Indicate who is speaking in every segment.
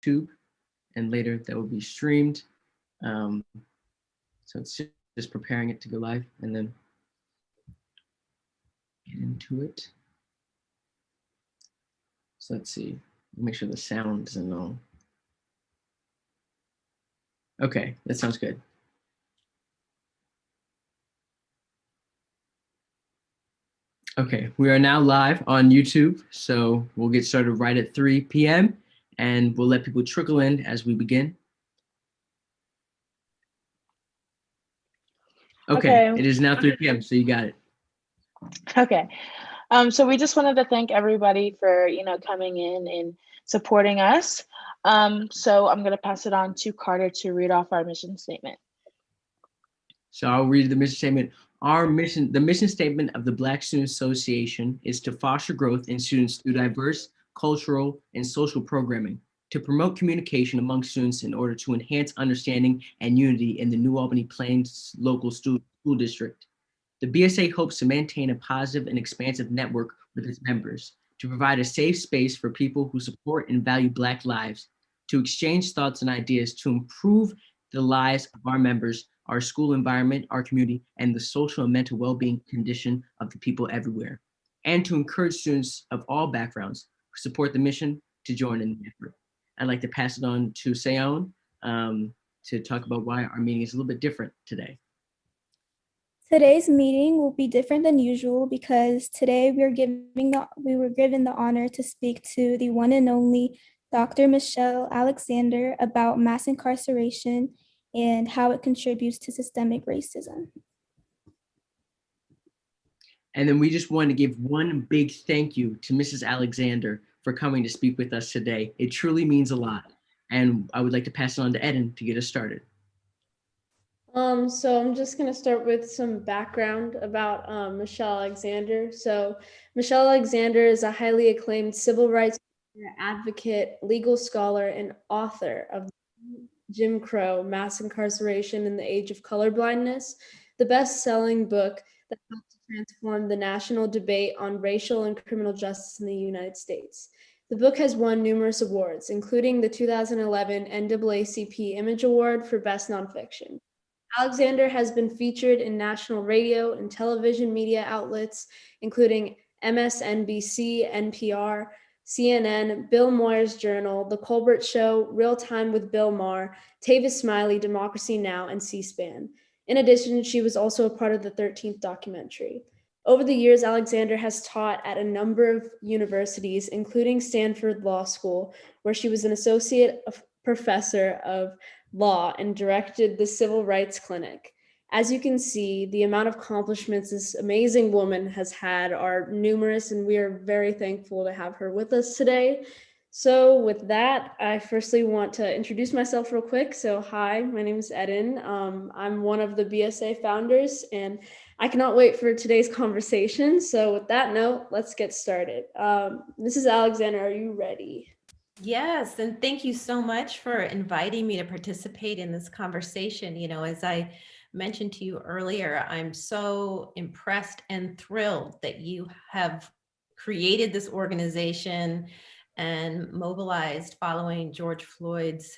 Speaker 1: YouTube, and later that will be streamed. Um, so it's just preparing it to go live and then get into it. So let's see, make sure the sound isn't on. Okay, that sounds good. Okay, we are now live on YouTube, so we'll get started right at 3 p.m. and we'll let people trickle in as we begin. Okay, it is now 3 p.m., so you got it.
Speaker 2: Okay, so we just wanted to thank everybody for, coming in and supporting us. So I'm going to pass it on to Carter to read off our mission statement.
Speaker 1: So I'll read the mission statement. The mission statement of the Black Student Association is to foster growth in students through diverse cultural and social programming, to promote communication among students in order to enhance understanding and unity in the New Albany Plains local school district. The BSA hopes to maintain a positive and expansive network with its members, to provide a safe space for people who support and value Black lives, to exchange thoughts and ideas to improve the lives of our members, our school environment, our community, and the social and mental well-being condition of the people everywhere, and to encourage students of all backgrounds who support the mission to join in the effort. I'd like to pass it on to Seon to talk about why our meeting is a little bit different today.
Speaker 3: Today's meeting will be different than usual because today we were given the honor to speak to the one and only Dr. Michelle Alexander about mass incarceration and how it contributes to systemic racism.
Speaker 1: And then we just want to give one big thank you to Mrs. Alexander for coming to speak with us today. It truly means a lot. And I would like to pass it on to Eden to get us started.
Speaker 4: So I'm just going to start with some background about Michelle Alexander. So Michelle Alexander is a highly acclaimed civil rights advocate, legal scholar, and author of Jim Crow, Mass Incarceration in the Age of Colorblindness, the best-selling book that helped to transform the national debate on racial and criminal justice in the United States. The book has won numerous awards, including the 2011 NAACP Image Award for Best Nonfiction. Alexander has been featured in national radio and television media outlets, including MSNBC, NPR, CNN, Bill Moyer's Journal, The Colbert Show, Real Time with Bill Maher, Tavis Smiley, Democracy Now!, and C-SPAN. In addition, she was also a part of the 13th documentary. Over the years, Alexander has taught at a number of universities, including Stanford Law School, where she was an associate professor of law and directed the Civil Rights Clinic. As you can see, the amount of accomplishments this amazing woman has had are numerous, and we are very thankful to have her with us today. So with that, I firstly want to introduce myself real quick. So hi, my name is Eden. I'm one of the BSA founders, and I cannot wait for today's conversation. So with that note, let's get started. Mrs. Alexander, are you ready?
Speaker 5: Yes, and thank you so much for inviting me to participate in this conversation. As I mentioned to you earlier, I'm so impressed and thrilled that you have created this organization and mobilized following George Floyd's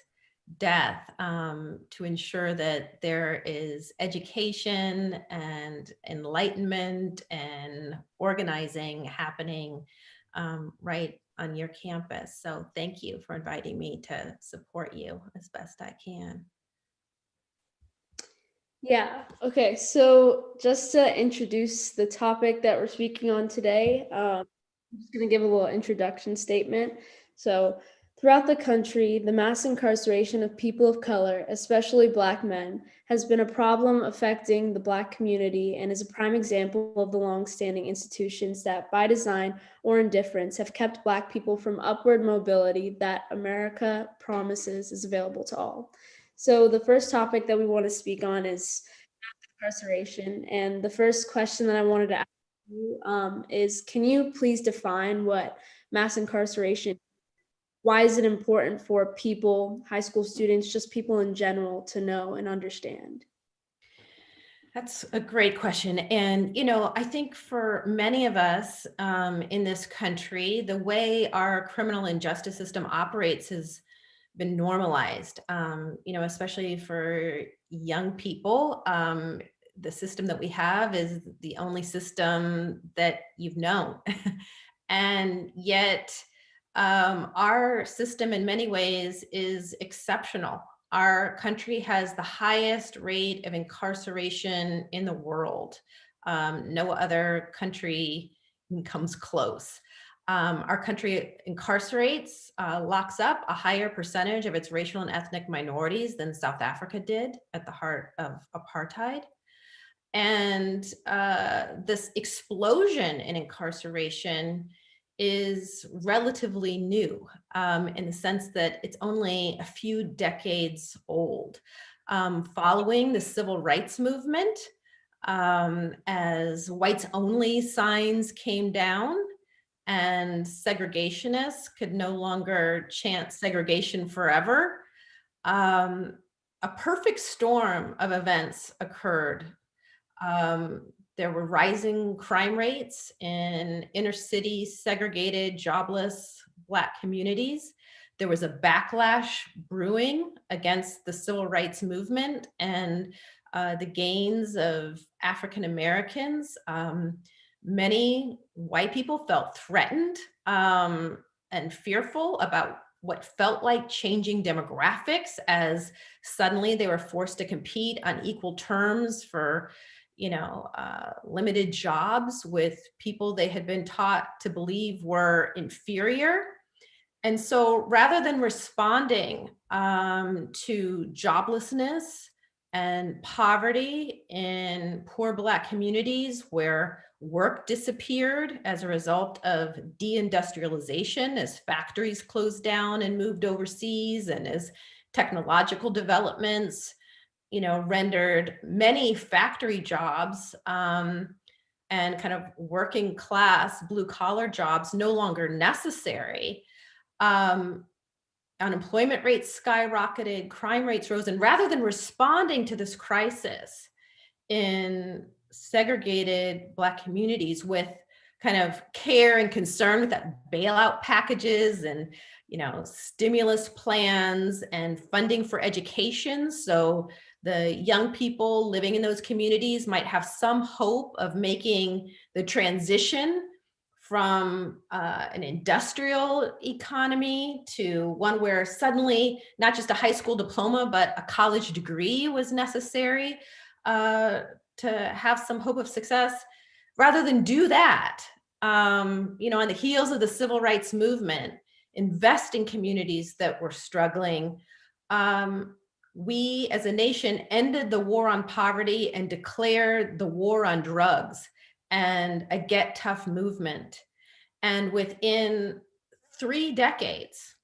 Speaker 5: death to ensure that there is education and enlightenment and organizing happening right on your campus. So thank you for inviting me to support you as best I can.
Speaker 4: Yeah, okay, so just to introduce the topic that we're speaking on today, I'm just going to give a little introduction statement. So throughout the country, the mass incarceration of people of color, especially Black men, has been a problem affecting the Black community and is a prime example of the longstanding institutions that, by design or indifference, have kept Black people from upward mobility that America promises is available to all. So the first topic that we want to speak on is incarceration. And the first question that I wanted to ask you is, can you please define what mass incarceration is? Why is it important for people, high school students, just people in general to know and understand?
Speaker 5: That's a great question. And, I think for many of us in this country, the way our criminal and justice system operates has been normalized, especially for young people. The system that we have is the only system that you've known. And yet, our system in many ways is exceptional. Our country has the highest rate of incarceration in the world. No other country comes close. Our country incarcerates, locks up a higher percentage of its racial and ethnic minorities than South Africa did at the heart of apartheid. And this explosion in incarceration is relatively new, in the sense that it's only a few decades old. Following the civil rights movement, as whites only signs came down and segregationists could no longer chant segregation forever, a perfect storm of events occurred. There were rising crime rates in inner city, segregated, jobless Black communities. There was a backlash brewing against the civil rights movement and the gains of African Americans. Many white people felt threatened and fearful about what felt like changing demographics, as suddenly they were forced to compete on equal terms for limited jobs with people they had been taught to believe were inferior. And so rather than responding to joblessness and poverty in poor Black communities where work disappeared as a result of deindustrialization, as factories closed down and moved overseas, and as technological developments rendered many factory jobs and kind of working class blue collar jobs no longer necessary. Unemployment rates skyrocketed, crime rates rose, and rather than responding to this crisis in segregated Black communities with kind of care and concern with that bailout packages and stimulus plans and funding for education, so the young people living in those communities might have some hope of making the transition from an industrial economy to one where suddenly not just a high school diploma, but a college degree was necessary to have some hope of success. Rather than do that, on the heels of the civil rights movement, invest in communities that were struggling, we as a nation ended the war on poverty and declared the war on drugs and a Get Tough movement. And within 3 decades,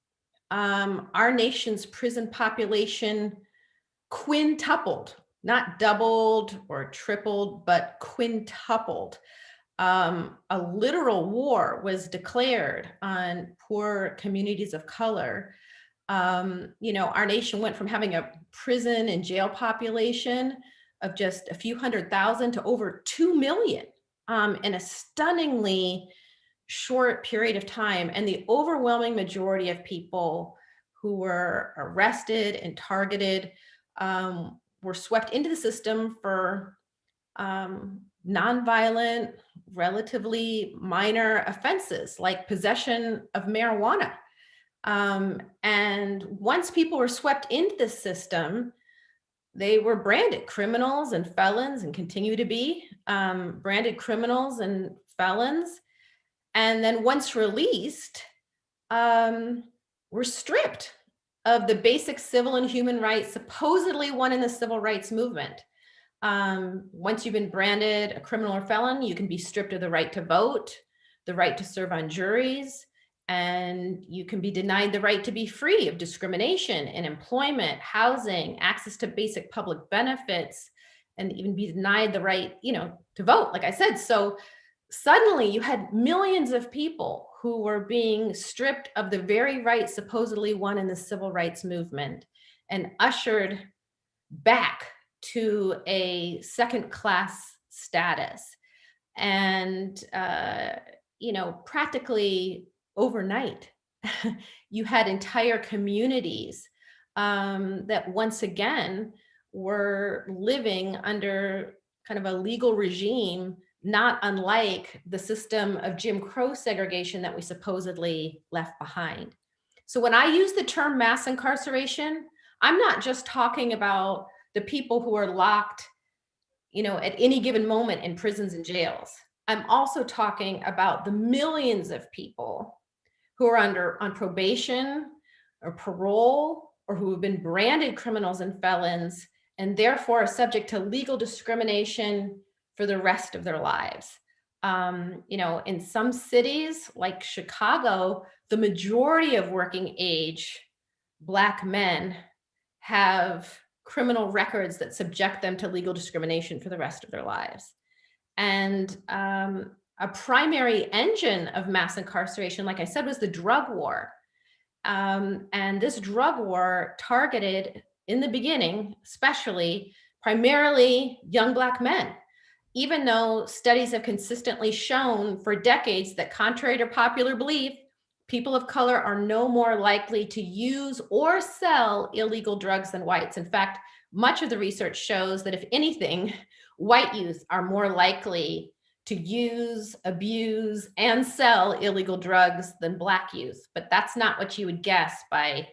Speaker 5: our nation's prison population quintupled, not doubled or tripled, but quintupled. A literal war was declared on poor communities of color. Our nation went from having a prison and jail population of just a few 100,000 to over 2 million in a stunningly short period of time. And the overwhelming majority of people who were arrested and targeted were swept into the system for nonviolent, relatively minor offenses like possession of marijuana. And once people were swept into the system, they were branded criminals and felons and continue to be branded criminals and felons. And then once released, were stripped of the basic civil and human rights supposedly won in the civil rights movement. Once you've been branded a criminal or felon, you can be stripped of the right to vote, the right to serve on juries, and you can be denied the right to be free of discrimination in employment, housing, access to basic public benefits, and even be denied the right, to vote, like I said. So suddenly you had millions of people who were being stripped of the very rights supposedly won in the civil rights movement and ushered back to a second-class status. And, practically overnight, you had entire communities that once again were living under kind of a legal regime, not unlike the system of Jim Crow segregation that we supposedly left behind. So when I use the term mass incarceration, I'm not just talking about the people who are locked, at any given moment in prisons and jails. I'm also talking about the millions of people who are on probation or parole, or who have been branded criminals and felons, and therefore are subject to legal discrimination for the rest of their lives. In some cities like Chicago, the majority of working age Black men have criminal records that subject them to legal discrimination for the rest of their lives. And a primary engine of mass incarceration, like I said, was the drug war. And this drug war targeted, in the beginning, especially, primarily young Black men, even though studies have consistently shown for decades that, contrary to popular belief, people of color are no more likely to use or sell illegal drugs than whites. In fact, much of the research shows that, if anything, white youth are more likely to use, abuse, and sell illegal drugs than Black youth. But that's not what you would guess by,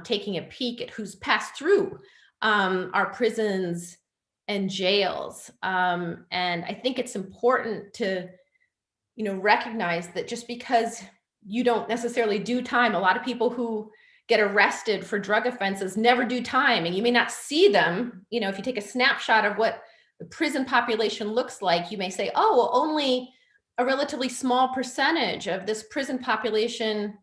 Speaker 5: taking a peek at who's passed through our prisons and jails. And I think it's important to, recognize that just because you don't necessarily do time, a lot of people who get arrested for drug offenses never do time, and you may not see them. If you take a snapshot of what the prison population looks like, you may say, oh, well, only a relatively small percentage of this prison population,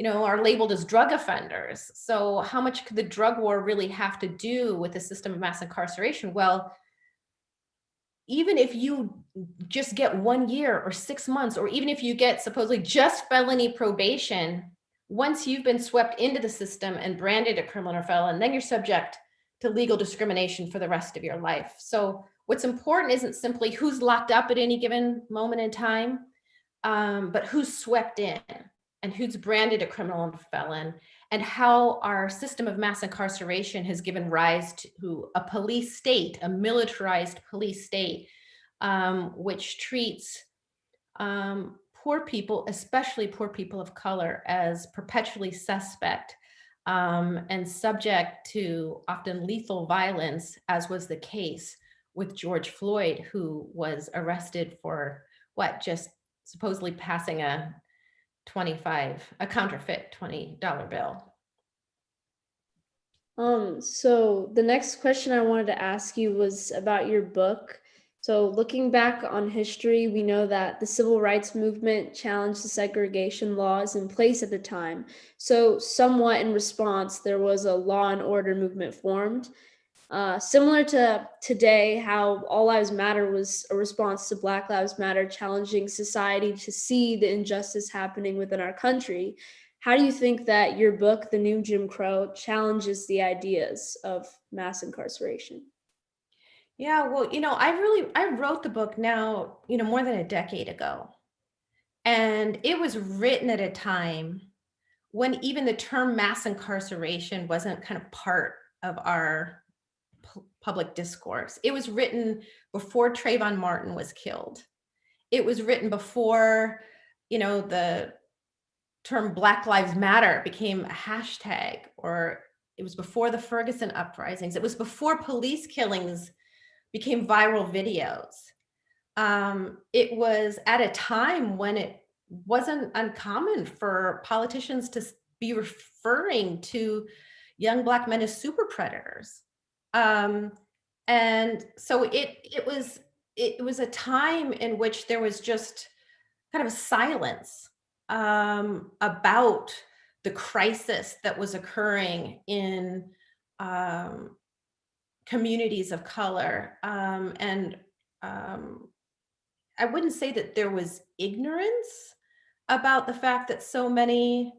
Speaker 5: are labeled as drug offenders. So how much could the drug war really have to do with the system of mass incarceration? Well, even if you just get 1 year or 6 months, or even if you get supposedly just felony probation, once you've been swept into the system and branded a criminal or felon, then you're subject to legal discrimination for the rest of your life. So what's important isn't simply who's locked up at any given moment in time, but who's swept in and who's branded a criminal and felon, and how our system of mass incarceration has given rise to a police state, a militarized police state, which treats poor people, especially poor people of color, as perpetually suspect and subject to often lethal violence, as was the case with George Floyd, who was arrested for just supposedly passing a counterfeit $20 bill.
Speaker 4: So the next question I wanted to ask you was about your book. So looking back on history, we know that the civil rights movement challenged the segregation laws in place at the time. So somewhat in response, there was a law and order movement formed. Similar to today, how All Lives Matter was a response to Black Lives Matter, challenging society to see the injustice happening within our country. How do you think that your book, The New Jim Crow, challenges the ideas of mass incarceration?
Speaker 5: Yeah, well, I wrote the book now, more than a decade ago. And it was written at a time when even the term mass incarceration wasn't kind of part of our public discourse. It was written before Trayvon Martin was killed. It was written before, the term Black Lives Matter became a hashtag, or it was before the Ferguson uprisings. It was before police killings became viral videos. It was at a time when it wasn't uncommon for politicians to be referring to young Black men as super predators. And so it was a time in which there was just kind of a silence about the crisis that was occurring in communities of color. I wouldn't say that there was ignorance about the fact that so many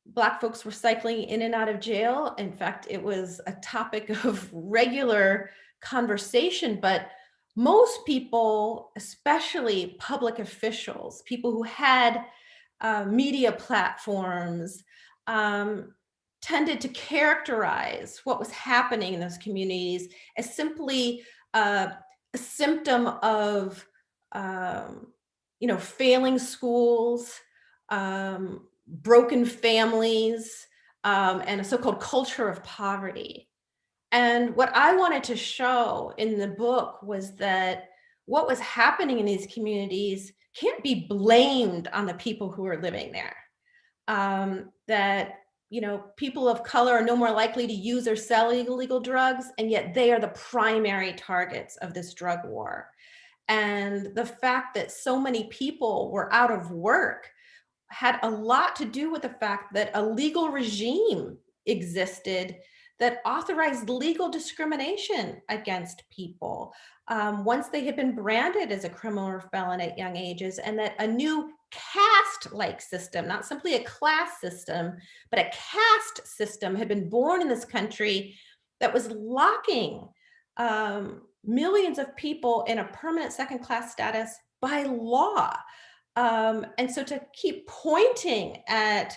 Speaker 5: Black folks were cycling in and out of jail. In fact, it was a topic of regular conversation, but most people, especially public officials, people who had media platforms tended to characterize what was happening in those communities as simply a symptom of failing schools, broken families, and a so-called culture of poverty. And what I wanted to show in the book was that what was happening in these communities can't be blamed on the people who are living there. That people of color are no more likely to use or sell illegal drugs, and yet they are the primary targets of this drug war. And the fact that so many people were out of work had a lot to do with the fact that a legal regime existed that authorized legal discrimination against people once they had been branded as a criminal or felon at young ages, and that a new caste-like system, not simply a class system, but a caste system had been born in this country that was locking millions of people in a permanent second-class status by law. And so to keep pointing at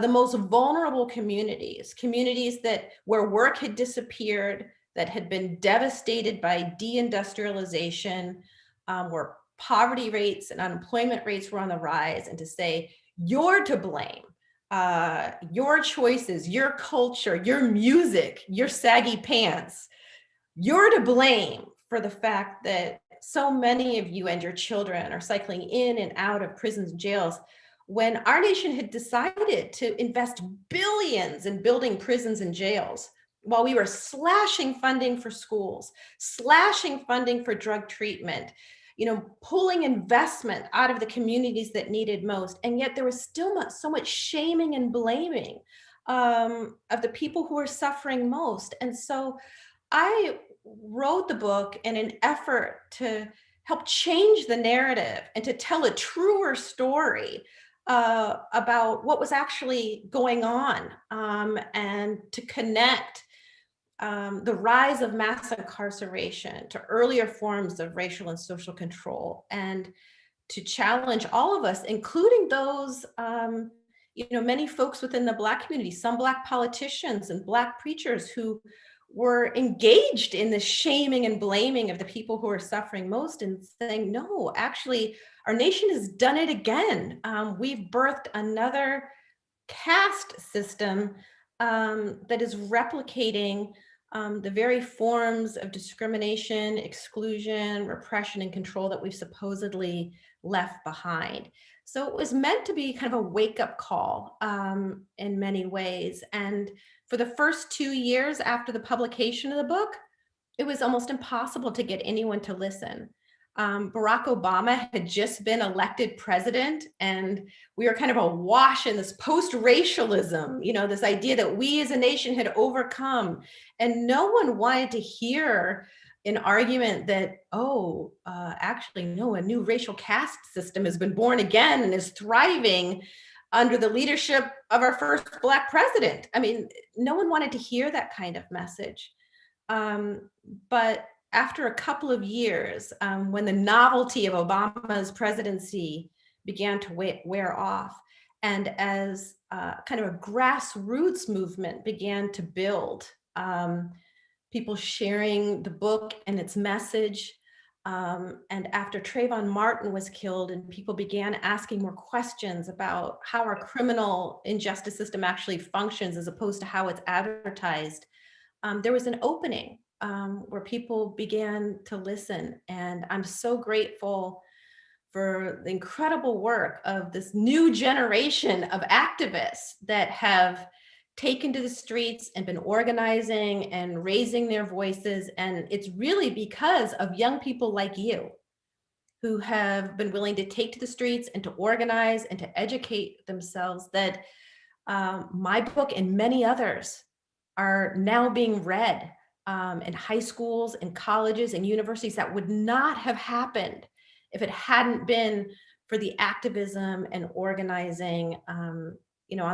Speaker 5: the most vulnerable communities where work had disappeared, that had been devastated by deindustrialization, where poverty rates and unemployment rates were on the rise, and to say, you're to blame. Your choices, your culture, your music, your saggy pants, you're to blame for the fact that so many of you and your children are cycling in and out of prisons and jails, when our nation had decided to invest billions in building prisons and jails, while we were slashing funding for schools, slashing funding for drug treatment, pulling investment out of the communities that needed most. And yet there was still so much shaming and blaming of the people who were suffering most. And so I wrote the book in an effort to help change the narrative and to tell a truer story about what was actually going on, and to connect the rise of mass incarceration to earlier forms of racial and social control, and to challenge all of us, including those many folks within the Black community, some Black politicians and Black preachers who were engaged in the shaming and blaming of the people who are suffering most, and saying, no, actually, our nation has done it again. We've birthed another caste system that is replicating the very forms of discrimination, exclusion, repression, and control that we've supposedly left behind. So it was meant to be kind of a wake-up call in many ways. And for the first 2 years after the publication of the book, it was almost impossible to get anyone to listen. Barack Obama had just been elected president, and we were kind of awash in this post-racialism, this idea that we as a nation had overcome. And no one wanted to hear an argument that, actually, no, a new racial caste system has been born again and is thriving under the leadership of our first Black president. I mean, no one wanted to hear that kind of message. But after a couple of years, when the novelty of Obama's presidency began to wear off, and as kind of a grassroots movement began to build, people sharing the book and its message, and after Trayvon Martin was killed and people began asking more questions about how our criminal injustice system actually functions as opposed to how it's advertised, there was an opening where people began to listen. And I'm so grateful for the incredible work of this new generation of activists that have taken to the streets and been organizing and raising their voices. And it's really because of young people like you who have been willing to take to the streets and to organize and to educate themselves that my book and many others are now being read in high schools and colleges and universities. That would not have happened if it hadn't been for the activism and organizing on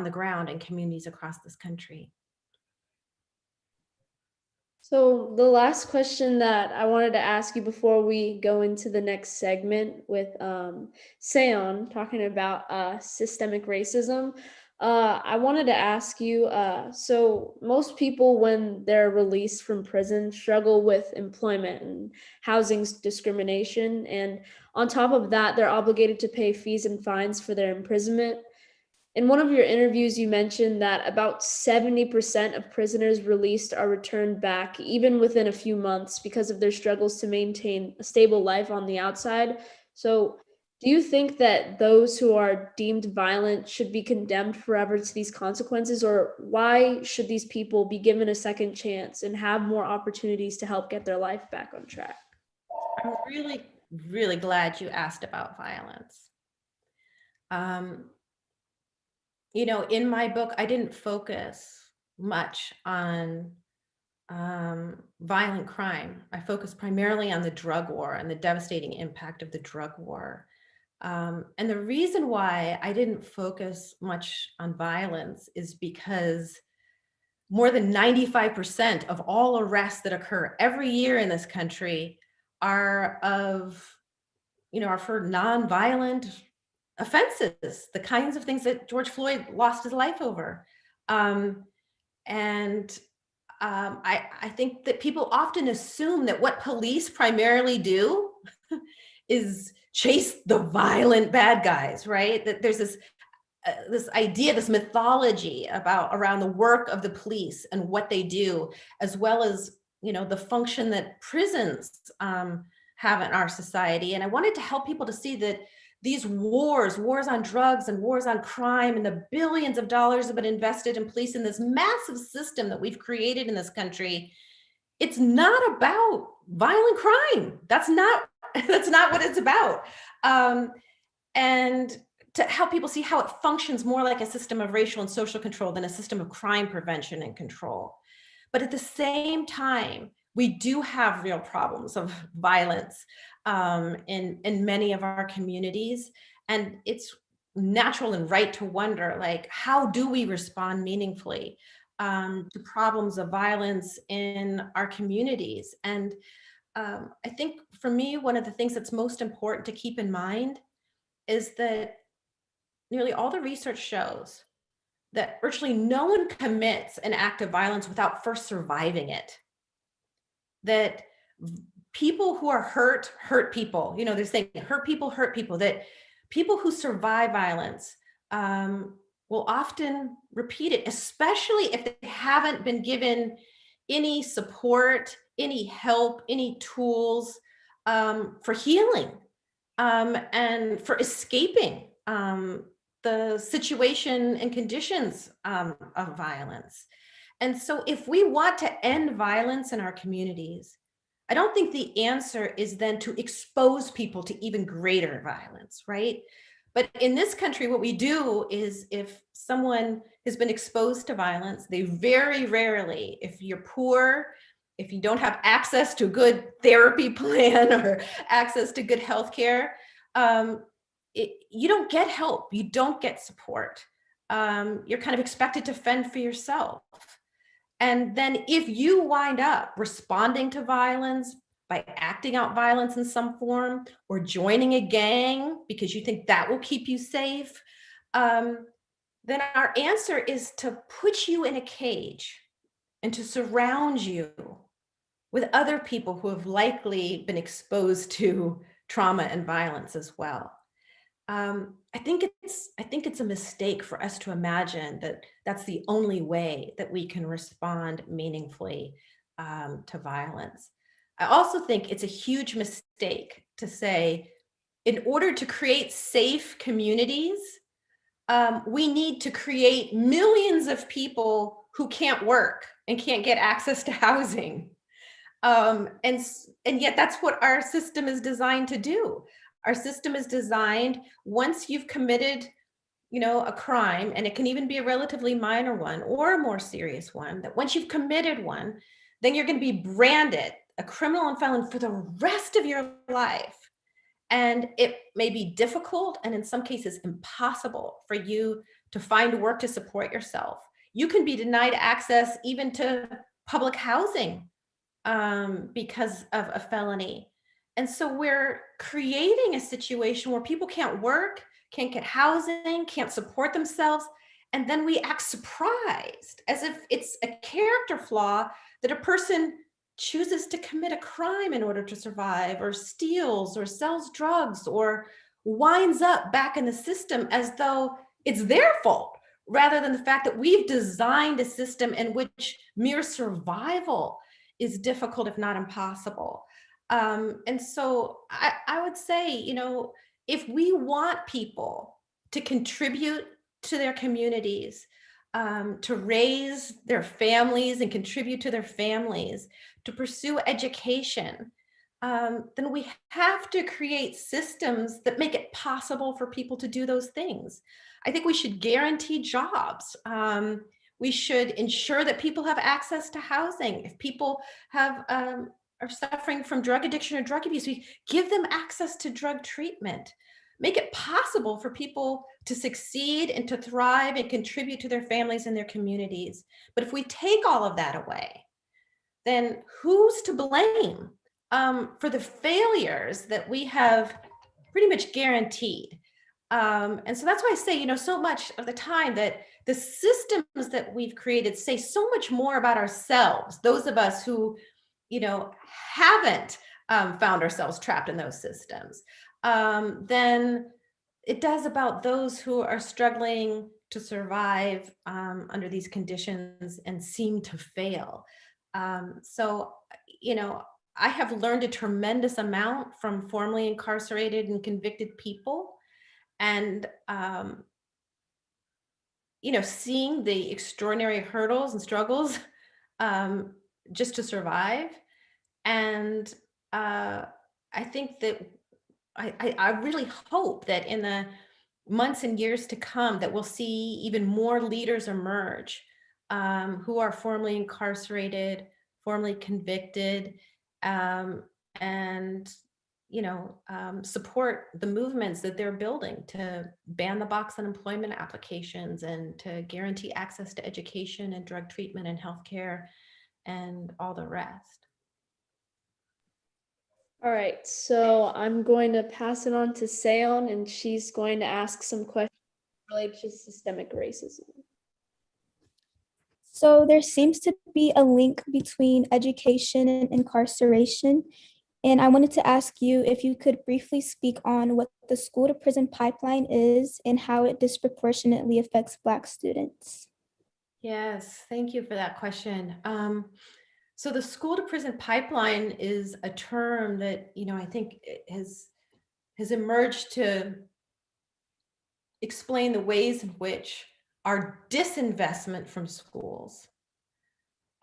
Speaker 5: the ground in communities across this country.
Speaker 4: So the last question that I wanted to ask you before we go into the next segment with Seon talking about systemic racism, I wanted to ask you, so most people when they're released from prison struggle with employment and housing discrimination, and on top of that, they're obligated to pay fees and fines for their imprisonment. In one of your interviews, you mentioned that about 70% of prisoners released are returned back, even within a few months, because of their struggles to maintain a stable life on the outside. So, do you think that those who are deemed violent should be condemned forever to these consequences, or why should these people be given a second chance and have more opportunities to help get their life back on track?
Speaker 5: I'm really, really glad you asked about violence. You know, in my book, I didn't focus much on violent crime. I focused primarily on the drug war and the devastating impact of the drug war. And the reason why I didn't focus much on violence is because more than 95% of all arrests that occur every year in this country are for nonviolent offenses, the kinds of things that George Floyd lost his life over. I think that people often assume that what police primarily do is chase the violent bad guys, right? That there's this idea, this mythology around the work of the police and what they do, as well as the function that prisons have in our society. And I wanted to help people to see that these wars on drugs and wars on crime, and the billions of dollars have been invested in police in this massive system that we've created in this country. It's not about violent crime. That's not what it's about. And to help people see how it functions more like a system of racial and social control than a system of crime prevention and control. But at the same time, we do have real problems of violence in many of our communities. And it's natural and right to wonder, like, how do we respond meaningfully to problems of violence in our communities? And I think for me, one of the things that's most important to keep in mind is that nearly all the research shows that virtually no one commits an act of violence without first surviving it. That people who are hurt people. They're saying hurt people, that people who survive violence will often repeat it, especially if they haven't been given any support, any help, any tools for healing and for escaping the situation and conditions of violence. And so if we want to end violence in our communities, I don't think the answer is then to expose people to even greater violence, right? But in this country, what we do is if someone has been exposed to violence, they very rarely, if you're poor, if you don't have access to a good therapy plan or access to good healthcare, you don't get help, you don't get support. You're kind of expected to fend for yourself. And then if you wind up responding to violence by acting out violence in some form or joining a gang because you think that will keep you safe, then our answer is to put you in a cage and to surround you with other people who have likely been exposed to trauma and violence as well. I think it's a mistake for us to imagine that that's the only way that we can respond meaningfully to violence. I also think it's a huge mistake to say, in order to create safe communities, we need to create millions of people who can't work and can't get access to housing. And yet that's what our system is designed to do. Our system is designed, once you've committed, a crime, and it can even be a relatively minor one or a more serious one, that once you've committed one, then you're going to be branded a criminal and felon for the rest of your life. And it may be difficult and in some cases impossible for you to find work to support yourself. You can be denied access even to public housing because of a felony. And so we're creating a situation where people can't work, can't get housing, can't support themselves. And then we act surprised as if it's a character flaw that a person chooses to commit a crime in order to survive, or steals, or sells drugs, or winds up back in the system as though it's their fault, rather than the fact that we've designed a system in which mere survival is difficult, if not impossible. And so I would say, if we want people to contribute to their communities, to raise their families and contribute to their families, to pursue education, then we have to create systems that make it possible for people to do those things. I think we should guarantee jobs. We should ensure that people have access to housing. If people are suffering from drug addiction or drug abuse, we give them access to drug treatment. Make it possible for people to succeed and to thrive and contribute to their families and their communities. But if we take all of that away, then who's to blame for the failures that we have pretty much guaranteed? And so that's why I say, so much of the time that the systems that we've created say so much more about ourselves, those of us who, haven't found ourselves trapped in those systems, than it does about those who are struggling to survive under these conditions and seem to fail. So, I have learned a tremendous amount from formerly incarcerated and convicted people. And, seeing the extraordinary hurdles and struggles just to survive. And I think that I really hope that in the months and years to come that we'll see even more leaders emerge who are formerly incarcerated, formerly convicted, and support the movements that they're building to ban the box unemployment applications and to guarantee access to education and drug treatment and healthcare and all the rest.
Speaker 4: All right, so I'm going to pass it on to Seon, and she's going to ask some questions related to systemic racism.
Speaker 3: So there seems to be a link between education and incarceration. And I wanted to ask you if you could briefly speak on what the school to prison pipeline is and how it disproportionately affects Black students.
Speaker 5: Yes, thank you for that question. So the school to prison pipeline is a term that, I think has emerged to explain the ways in which our disinvestment from schools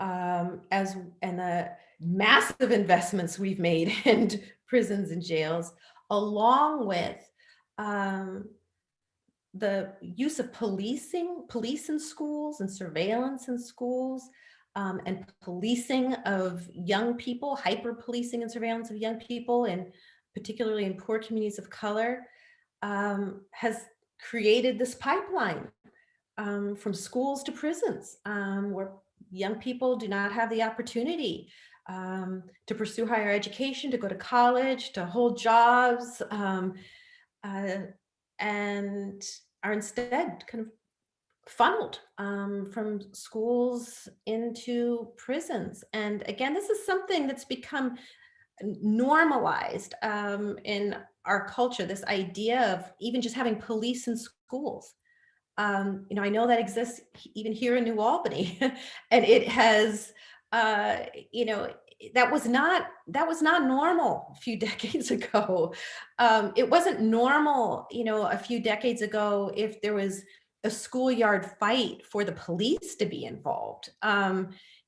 Speaker 5: and the massive investments we've made in prisons and jails, along with the use of police in schools and surveillance in schools, and policing of young people, hyper policing and surveillance of young people, and particularly in poor communities of color, has created this pipeline from schools to prisons, where young people do not have the opportunity to pursue higher education, to go to college, to hold jobs, and are instead kind of funneled from schools into prisons. And again, this is something that's become normalized in our culture, this idea of even just having police in schools. I know that exists even here in New Albany, and it has, that was not normal a few decades ago. It wasn't normal, a few decades ago if there was a schoolyard fight for the police to be involved.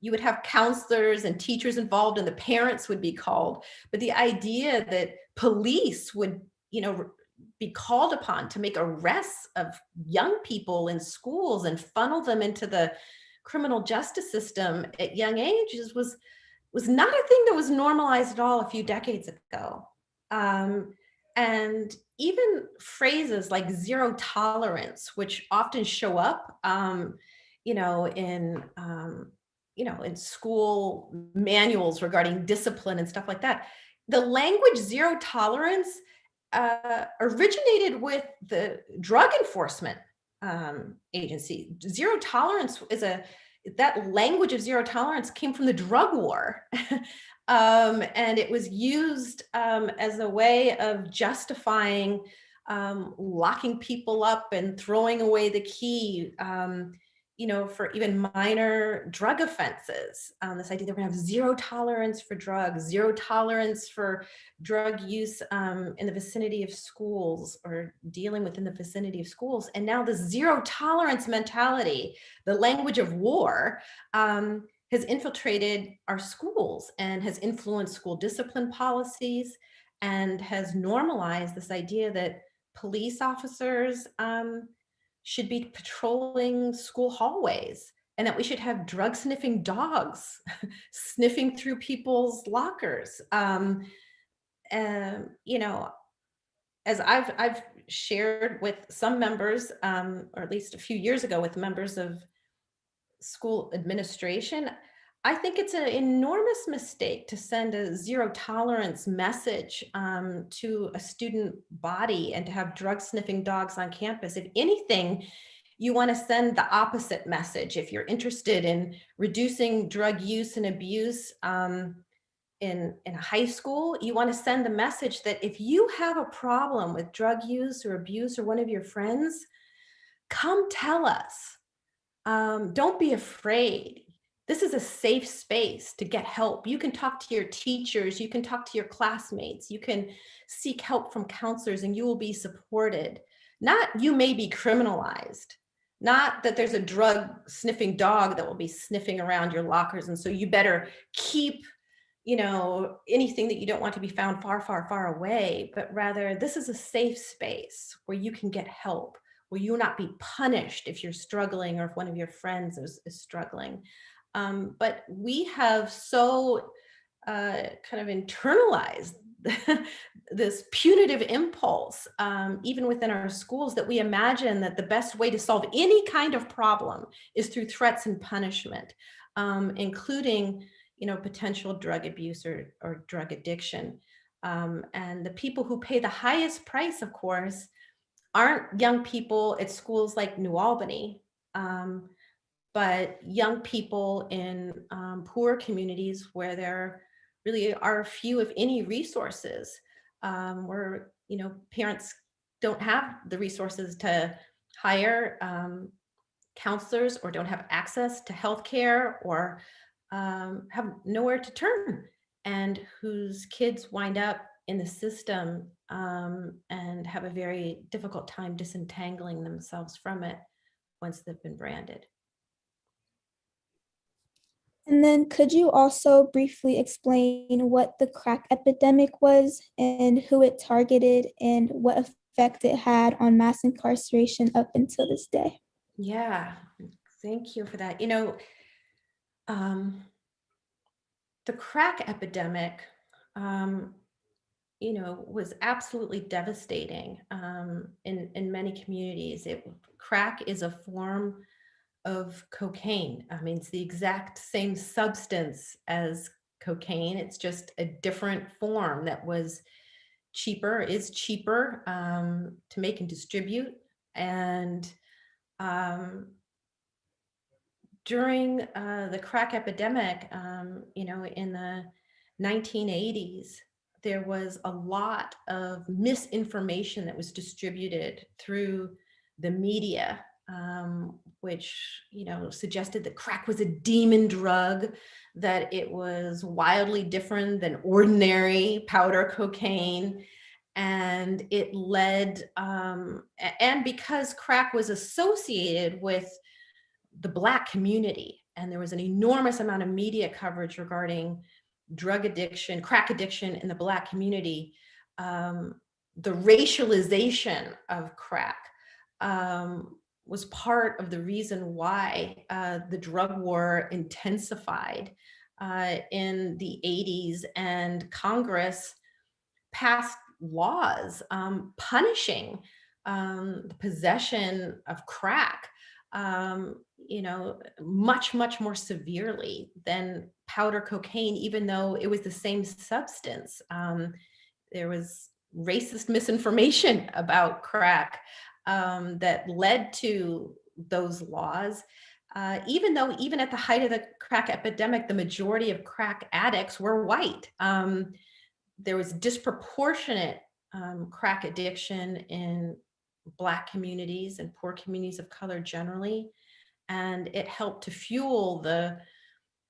Speaker 5: You would have counselors and teachers involved, and the parents would be called. But the idea that police would, be called upon to make arrests of young people in schools and funnel them into the criminal justice system at young ages was not a thing that was normalized at all a few decades ago. And even phrases like zero tolerance, which often show up, in in school manuals regarding discipline and stuff like that. The language zero tolerance originated with the Drug Enforcement Agency. Zero tolerance that language of zero tolerance came from the drug war. And it was used as a way of justifying locking people up and throwing away the key, for even minor drug offenses. This idea that we're going to have zero tolerance for drugs, zero tolerance for drug use in the vicinity of schools or dealing within the vicinity of schools. And now the zero tolerance mentality, the language of war, has infiltrated our schools and has influenced school discipline policies and has normalized this idea that police officers should be patrolling school hallways and that we should have drug sniffing dogs sniffing through people's lockers. As I've shared with some members, or at least a few years ago with members of school administration, I think it's an enormous mistake to send a zero tolerance message to a student body and to have drug sniffing dogs on campus. If anything, you want to send the opposite message. If you're interested in reducing drug use and abuse in high school, you want to send the message that if you have a problem with drug use or abuse or one of your friends, come tell us. Don't be afraid. This is a safe space to get help. You can talk to your teachers, you can talk to your classmates, you can seek help from counselors and you will be supported. Not you may be criminalized, not that there's a drug sniffing dog that will be sniffing around your lockers. And so you better keep, anything that you don't want to be found far, far, far away, but rather this is a safe space where you can get help, where you will not be punished if you're struggling or if one of your friends is struggling. But we have so kind of internalized this punitive impulse, even within our schools, that we imagine that the best way to solve any kind of problem is through threats and punishment, including, potential drug abuse or drug addiction. And the people who pay the highest price, of course, aren't young people at schools like New Albany, but young people in poor communities where there really are few, if any, resources, where parents don't have the resources to hire counselors or don't have access to healthcare or have nowhere to turn, and whose kids wind up in the system and have a very difficult time disentangling themselves from it once they've been branded.
Speaker 3: And then could you also briefly explain what the crack epidemic was and who it targeted and what effect it had on mass incarceration up until this day?
Speaker 5: Yeah, thank you for that. The crack epidemic, was absolutely devastating in many communities. Crack is a form of cocaine. I mean, it's the exact same substance as cocaine. It's just a different form that is cheaper to make and distribute. And during the crack epidemic, in the 1980s, there was a lot of misinformation that was distributed through the media, which suggested that crack was a demon drug, that it was wildly different than ordinary powder cocaine, and it led, and because crack was associated with the Black community, and there was an enormous amount of media coverage regarding drug addiction, crack addiction in the Black community, the racialization of crack was part of the reason why the drug war intensified in the 80s, and Congress passed laws punishing the possession of crack you know, much, much more severely than powder cocaine, even though it was the same substance. There was racist misinformation about crack that led to those laws. Even though, even at the height of the crack epidemic, the majority of crack addicts were white. There was disproportionate crack addiction in Black communities and poor communities of color generally. And it helped to fuel the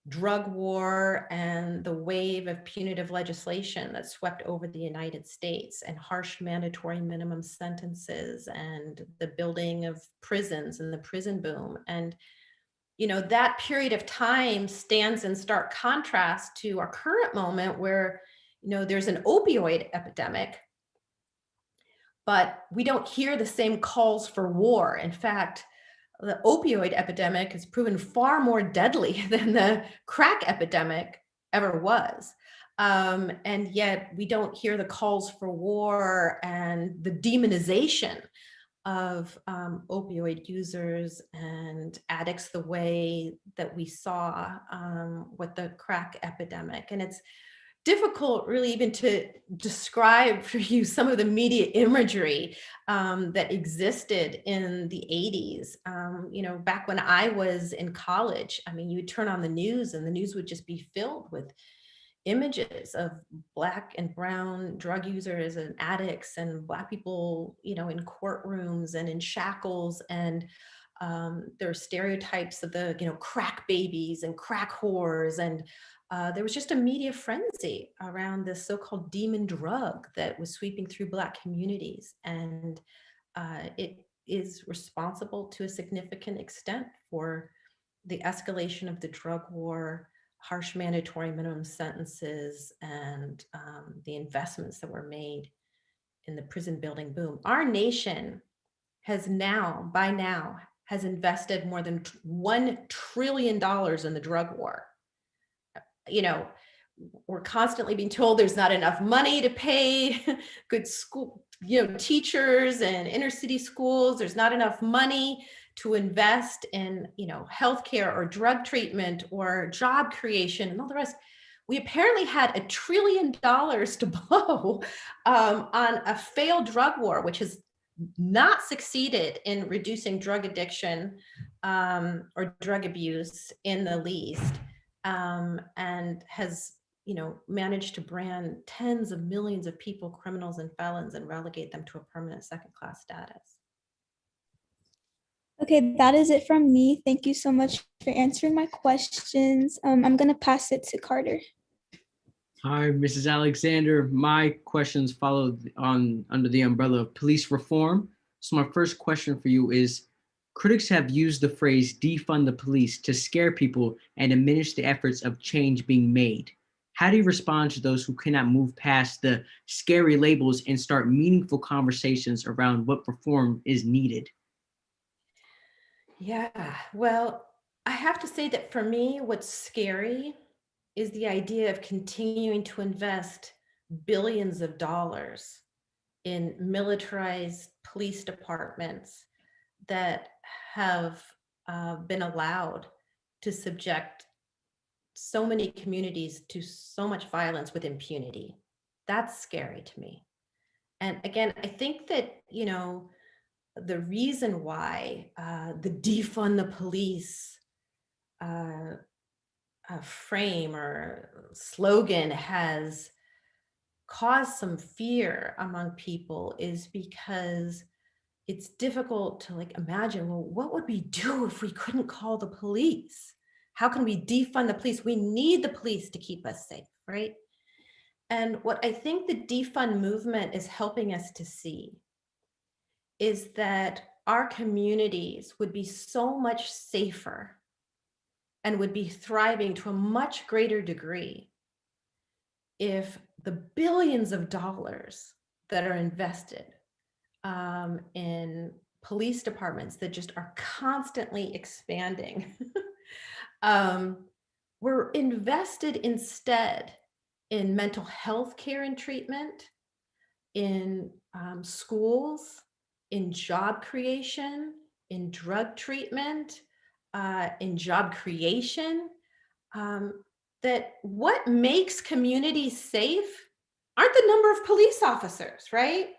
Speaker 5: drug war and the wave of punitive legislation that swept over the United States, and harsh mandatory minimum sentences, and the building of prisons and the prison boom. And, you know, that period of time stands in stark contrast to our current moment where, you know, there's an opioid epidemic, but we don't hear the same calls for war. In fact, the opioid epidemic has proven far more deadly than the crack epidemic ever was. And yet we don't hear the calls for war and the demonization of opioid users and addicts the way that we saw with the crack epidemic. And it's difficult really even to describe for you some of the media imagery that existed in the 80s. You know, back when I was in college, I mean, you would turn on the news and the news would just be filled with images of Black and brown drug users and addicts and Black people, you know, in courtrooms and in shackles. And there are stereotypes of the, you know, crack babies and crack whores. And there was just a media frenzy around this so-called demon drug that was sweeping through Black communities. And it is responsible to a significant extent for the escalation of the drug war, harsh mandatory minimum sentences, and the investments that were made in the prison building boom. Our nation has by now, has invested more than $1 trillion in the drug war. You know, we're constantly being told there's not enough money to pay good school, you know, teachers and inner city schools. There's not enough money to invest in, you know, healthcare or drug treatment or job creation and all the rest. We apparently had $1 trillion to blow on a failed drug war, which has not succeeded in reducing drug addiction or drug abuse in the least, and has, you know, managed to brand tens of millions of people criminals and felons and relegate them to a permanent second-class status.
Speaker 3: Okay, that is it from me. Thank you so much for answering my questions. I'm going to pass it to Carter.
Speaker 1: Hi, Mrs. Alexander. My questions follow under the umbrella of police reform. So my first question for you is, critics have used the phrase defund the police to scare people and diminish the efforts of change being made. How do you respond to those who cannot move past the scary labels and start meaningful conversations around what reform is needed?
Speaker 5: Yeah, well, I have to say that for me, what's scary is the idea of continuing to invest billions of dollars in militarized police departments that have been allowed to subject so many communities to so much violence with impunity. That's scary to me. And again, I think that, you know, the reason why the defund the police frame or slogan has caused some fear among people is because it's difficult to like imagine, well, what would we do if we couldn't call the police? How can we defund the police? We need the police to keep us safe, right? And what I think the defund movement is helping us to see is that our communities would be so much safer and would be thriving to a much greater degree if the billions of dollars that are invested in police departments that just are constantly expanding were invested instead in mental health care and treatment, in schools, in job creation, in drug treatment, in job creation, that what makes communities safe aren't the number of police officers, right?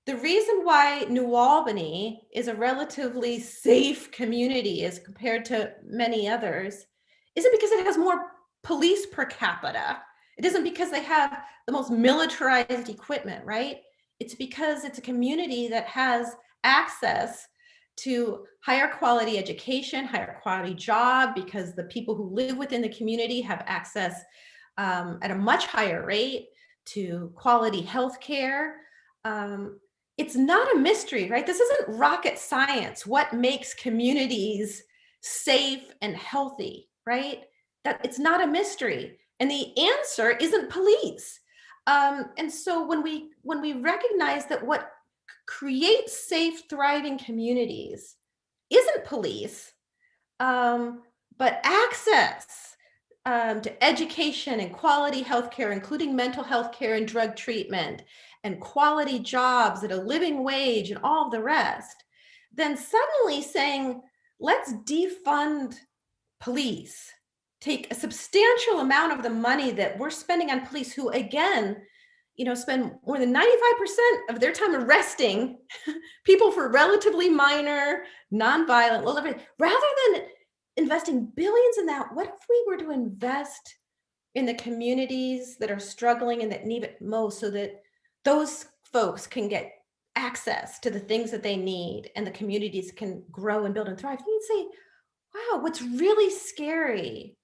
Speaker 5: The reason why New Albany is a relatively safe community as compared to many others isn't because it has more police per capita. It isn't because they have the most militarized equipment, right? It's because it's a community that has access to higher quality education, higher quality job, because the people who live within the community have access at a much higher rate to quality health care. It's not a mystery, right? This isn't rocket science. What makes communities safe and healthy, right? That it's not a mystery. And the answer isn't police. And so when we recognize that what creates safe, thriving communities isn't police, but access to education and quality healthcare, including mental health care and drug treatment, and quality jobs at a living wage and all the rest, then suddenly saying, let's defund police, take a substantial amount of the money that we're spending on police, who again, spend more than 95% of their time arresting people for relatively minor, nonviolent, rather than investing billions in that, what if we were to invest in the communities that are struggling and that need it most, so that those folks can get access to the things that they need and the communities can grow and build and thrive? You'd say, wow, what's really scary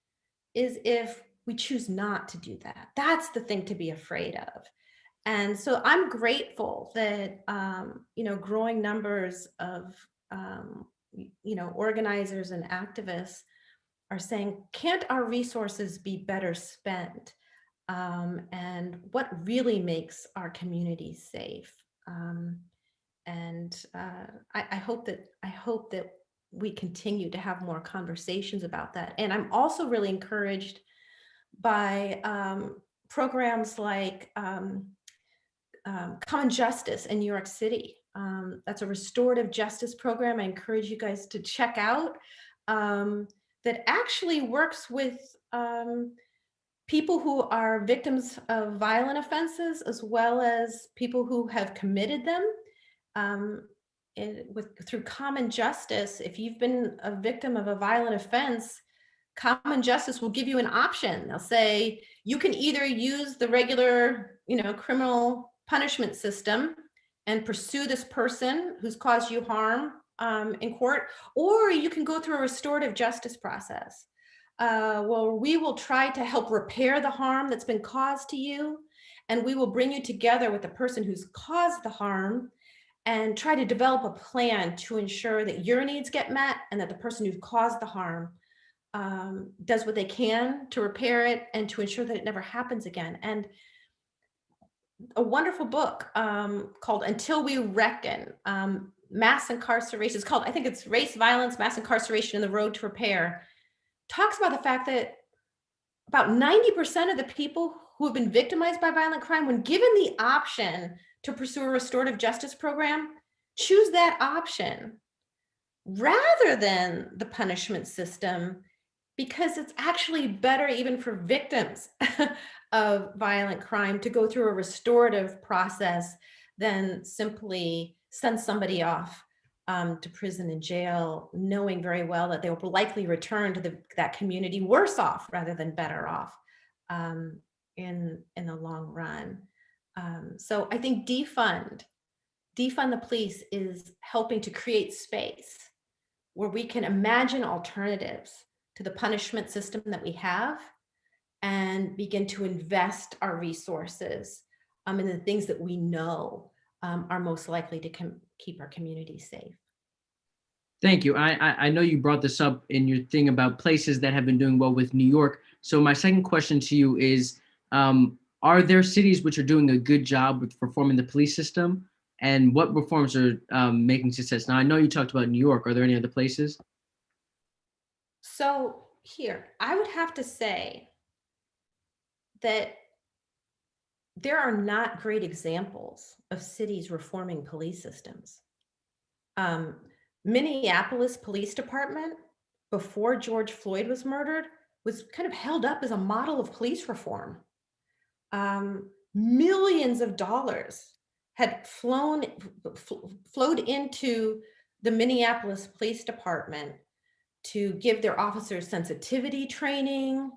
Speaker 5: is if we choose not to do that. That's the thing to be afraid of. And so I'm grateful that, growing numbers of, organizers and activists are saying, can't our resources be better spent? And what really makes our communities safe? I hope that we continue to have more conversations about that. And I'm also really encouraged by programs like Common Justice in New York City. That's a restorative justice program I encourage you guys to check out, that actually works with people who are victims of violent offenses, as well as people who have committed them. Through Common Justice, if you've been a victim of a violent offense, Common Justice will give you an option. They'll say, you can either use the regular, criminal punishment system and pursue this person who's caused you harm in court, or you can go through a restorative justice process. Well, we will try to help repair the harm that's been caused to you, and we will bring you together with the person who's caused the harm and try to develop a plan to ensure that your needs get met and that the person who caused the harm does what they can to repair it and to ensure that it never happens again. And a wonderful book called Until We Reckon, Mass Incarceration. It's called, I think it's Race, Violence, Mass Incarceration, and the Road to Repair. Talks about the fact that about 90% of the people who have been victimized by violent crime, when given the option to pursue a restorative justice program, choose that option rather than the punishment system, because it's actually better even for victims of violent crime to go through a restorative process than simply send somebody off to prison and jail, knowing very well that they will likely return to that community worse off rather than better off in the long run. So I think defund the police is helping to create space where we can imagine alternatives to the punishment system that we have and begin to invest our resources in the things that we know are most likely to keep our communities safe.
Speaker 1: Thank you. I know you brought this up in your thing about places that have been doing well with New York. So my second question to you is, are there cities which are doing a good job with reforming the police system? And what reforms are making success? Now, I know you talked about New York. Are there any other places?
Speaker 5: So here, I would have to say that there are not great examples of cities reforming police systems. Minneapolis Police Department, before George Floyd was murdered, was kind of held up as a model of police reform. Millions of dollars had flowed into the Minneapolis Police Department to give their officers sensitivity training,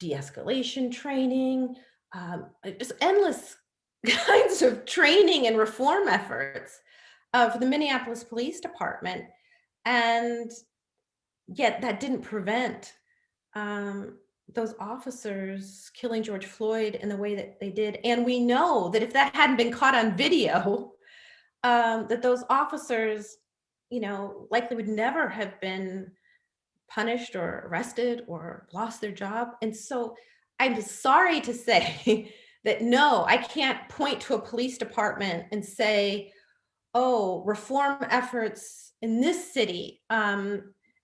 Speaker 5: de-escalation training, just endless kinds of training and reform efforts for the Minneapolis Police Department. And yet that didn't prevent those officers killing George Floyd in the way that they did. And we know that if that hadn't been caught on video, that those officers, likely would never have been punished or arrested or lost their job. And so I'm sorry to say that no, I can't point to a police department and say, oh, reform efforts in this city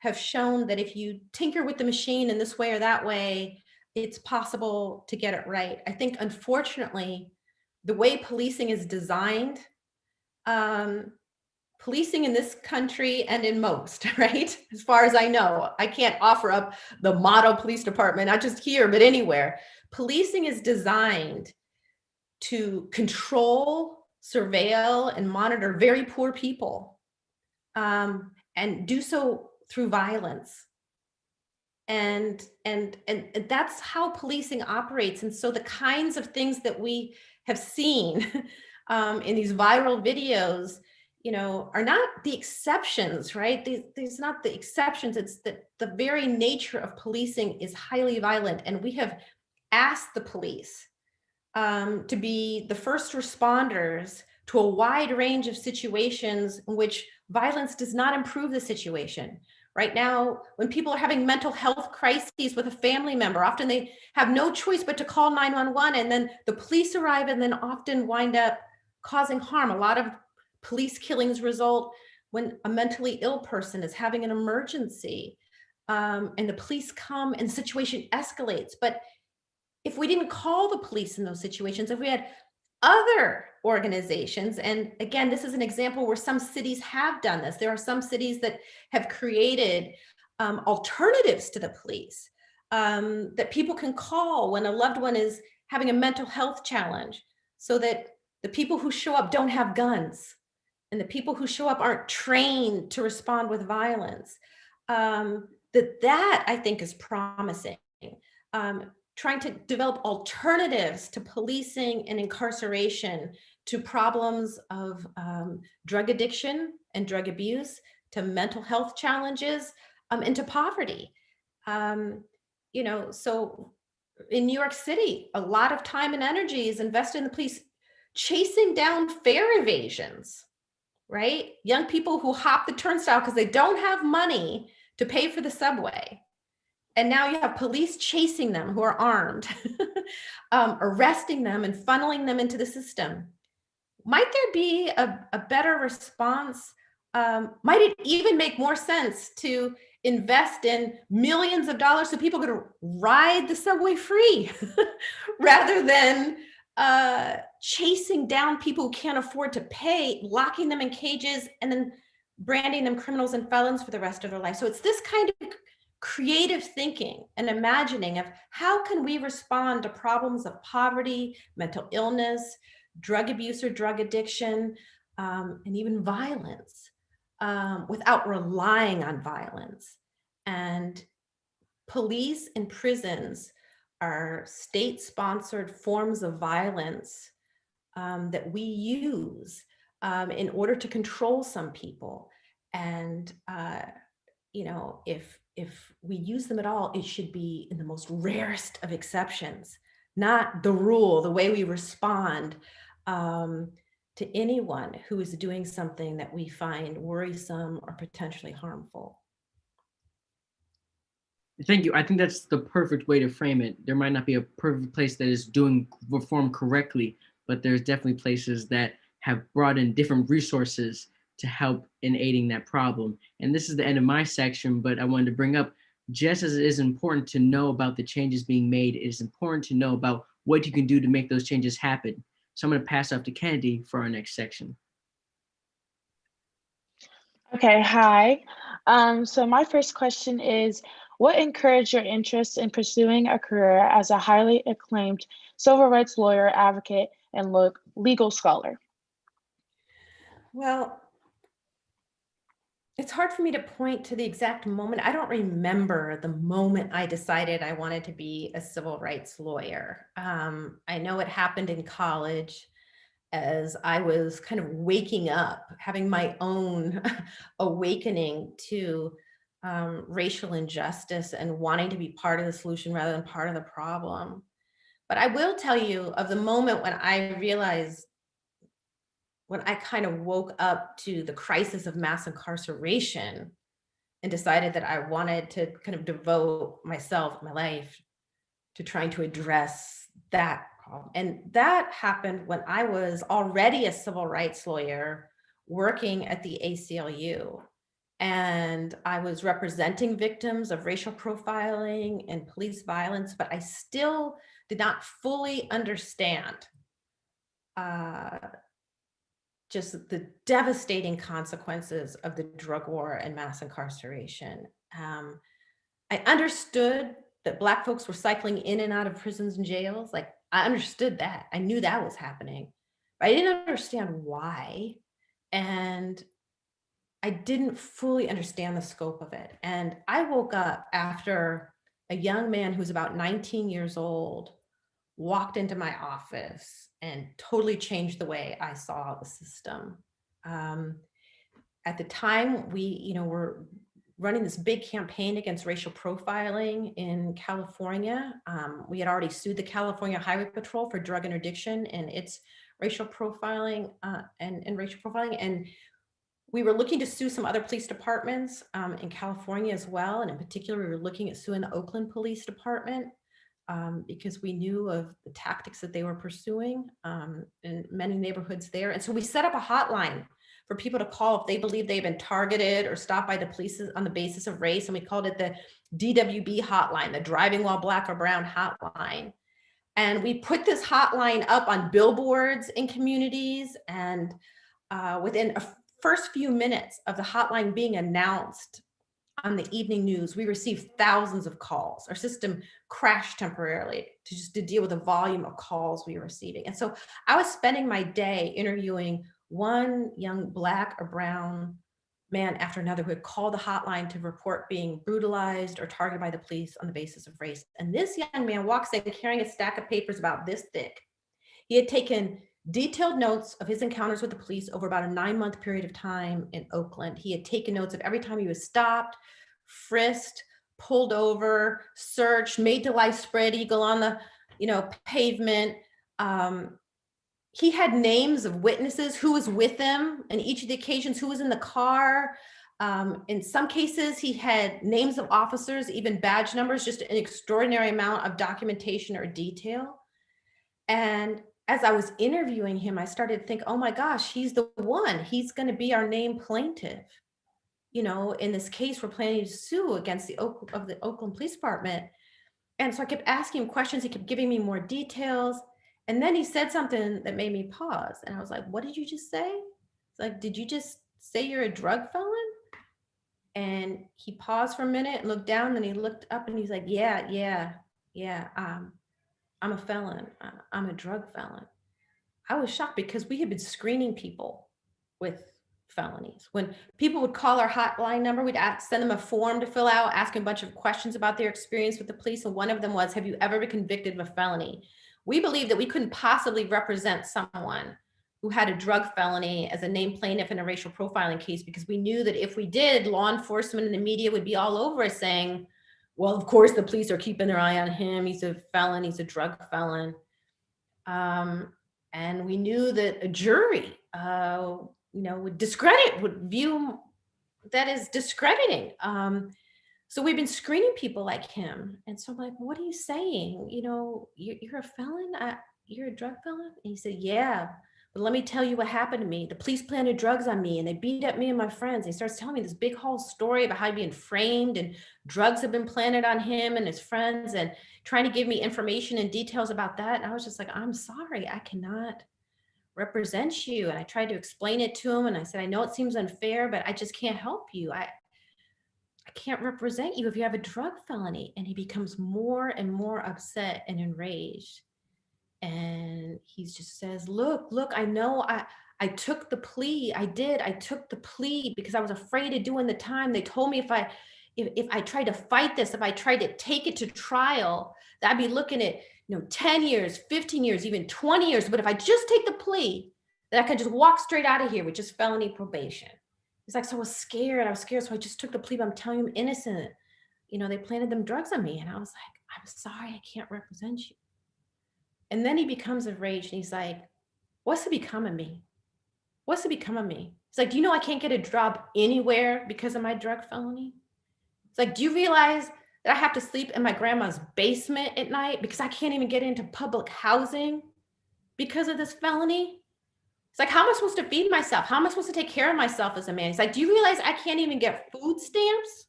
Speaker 5: have shown that if you tinker with the machine in this way or that way, it's possible to get it right. I think, unfortunately, the way policing is designed, policing in this country and in most, right? As far as I know, I can't offer up the model police department, not just here, but anywhere. Policing is designed to control, surveil, and monitor very poor people, and do so through violence. And that's how policing operates. And so the kinds of things that we have seen in these viral videos, are not the exceptions, right? These not the exceptions. It's that the very nature of policing is highly violent. And we have asked the police to be the first responders to a wide range of situations in which violence does not improve the situation. Right now, when people are having mental health crises with a family member, often they have no choice but to call 911, and then the police arrive and then often wind up causing harm. A lot of police killings result when a mentally ill person is having an emergency, and the police come and the situation escalates. But if we didn't call the police in those situations, if we had other organizations, and again, this is an example where some cities have done this. There are some cities that have created alternatives to the police that people can call when a loved one is having a mental health challenge, so that the people who show up don't have guns and the people who show up aren't trained to respond with violence. That I think is promising. Trying to develop alternatives to policing and incarceration, to problems of drug addiction and drug abuse, to mental health challenges, and to poverty. So in New York City, a lot of time and energy is invested in the police chasing down fare evasions, right? Young people who hop the turnstile because they don't have money to pay for the subway. And now you have police chasing them who are armed, arresting them and funneling them into the system. Might there be a better response? Might it even make more sense to invest in millions of dollars so people could ride the subway free rather than chasing down people who can't afford to pay, locking them in cages, and then branding them criminals and felons for the rest of their life? So it's this kind of creative thinking and imagining of how can we respond to problems of poverty, mental illness, drug abuse or drug addiction, and even violence, without relying on violence. And police and prisons are state-sponsored forms of violence that we use in order to control some people. And if we use them at all, it should be in the most rarest of exceptions, not the rule, the way we respond to anyone who is doing something that we find worrisome or potentially harmful.
Speaker 1: Thank you. I think that's the perfect way to frame it. There might not be a perfect place that is doing reform correctly, but there's definitely places that have brought in different resources to help in aiding that problem. And this is the end of my section, but I wanted to bring up, just as it is important to know about the changes being made, it is important to know about what you can do to make those changes happen. So I'm going to pass off to Kennedy for our next section.
Speaker 2: Okay, hi. So my first question is, what encouraged your interest in pursuing a career as a highly acclaimed civil rights lawyer, advocate, and legal scholar?
Speaker 5: Well, it's hard for me to point to the exact moment. I don't remember the moment I decided I wanted to be a civil rights lawyer. I know it happened in college as I was kind of waking up, having my own awakening to racial injustice and wanting to be part of the solution rather than part of the problem. But I will tell you of the moment when I realized, when I kind of woke up to the crisis of mass incarceration and decided that I wanted to kind of devote myself, my life, to trying to address that problem. And that happened when I was already a civil rights lawyer working at the ACLU. And I was representing victims of racial profiling and police violence, but I still did not fully understand just the devastating consequences of the drug war and mass incarceration. I understood that Black folks were cycling in and out of prisons and jails. Like, I understood that. I knew that was happening, but I didn't understand why. And I didn't fully understand the scope of it. And I woke up after a young man who's about 19 years old walked into my office and totally changed the way I saw the system. At the time, we were running this big campaign against racial profiling in California. We had already sued the California Highway Patrol for drug interdiction and its racial profiling and racial profiling. And we were looking to sue some other police departments in California as well. And in particular, we were looking at suing the Oakland Police Department because we knew of the tactics that they were pursuing in many neighborhoods there. And so we set up a hotline for people to call if they believe they've been targeted or stopped by the police on the basis of race. And we called it the Dwb Hotline, the Driving While Black or Brown Hotline. And we put this hotline up on billboards in communities. And within a first few minutes of the hotline being announced on the evening news, we received thousands of calls. Our system crashed temporarily to deal with the volume of calls we were receiving. And so I was spending my day interviewing one young Black or brown man after another who had called the hotline to report being brutalized or targeted by the police on the basis of race. And this young man walks in carrying a stack of papers about this thick. He had taken detailed notes of his encounters with the police over about a 9-month period of time in Oakland. He had taken notes of every time he was stopped, frisked, pulled over, searched, made to lie spread eagle on the pavement. He had names of witnesses, who was with him, and each of the occasions, who was in the car. In some cases, he had names of officers, even badge numbers, just an extraordinary amount of documentation or detail. And as I was interviewing him, I started to think, oh my gosh, he's the one. He's going to be our named plaintiff. In this case, we're planning to sue against the Oakland Police Department. And so I kept asking him questions. He kept giving me more details. And then he said something that made me pause. And I was like, what did you just say? It's like, did you just say you're a drug felon? And he paused for a minute and looked down, and he looked up and he's like, yeah. I'm a felon. I'm a drug felon. I was shocked because we had been screening people with felonies. When people would call our hotline number, we'd send them a form to fill out, asking a bunch of questions about their experience with the police. And one of them was, have you ever been convicted of a felony? We believed that we couldn't possibly represent someone who had a drug felony as a named plaintiff in a racial profiling case, because we knew that if we did, law enforcement and the media would be all over us saying, well, of course, the police are keeping their eye on him. He's a felon. He's a drug felon. And we knew that a jury, would view that as discrediting. So we've been screening people like him. And so I'm like, what are you saying? You're a felon? You're a drug felon? And he said, yeah. But let me tell you what happened to me. The police planted drugs on me and they beat up me and my friends. He starts telling me this big whole story about how he'd been framed and drugs have been planted on him and his friends, and trying to give me information and details about that. And I was just like, I'm sorry, I cannot represent you. And I tried to explain it to him. And I said, I know it seems unfair, but I just can't help you. I can't represent you if you have a drug felony. And he becomes more and more upset and enraged. And he just says, look, I know I took the plea. I took the plea because I was afraid of doing the time. They told me if I tried to fight this, if I tried to take it to trial, that I'd be looking at 10 years, 15 years, even 20 years. But if I just take the plea, then I could just walk straight out of here with just felony probation. It's like, so I was scared. So I just took the plea, but I'm telling you I'm innocent. They planted them drugs on me. And I was like, I'm sorry, I can't represent you. And then he becomes enraged and he's like, what's to become of me? What's to become of me? It's like, do you know I can't get a job anywhere because of my drug felony? It's like, do you realize that I have to sleep in my grandma's basement at night because I can't even get into public housing because of this felony? It's like, how am I supposed to feed myself? How am I supposed to take care of myself as a man? He's like, do you realize I can't even get food stamps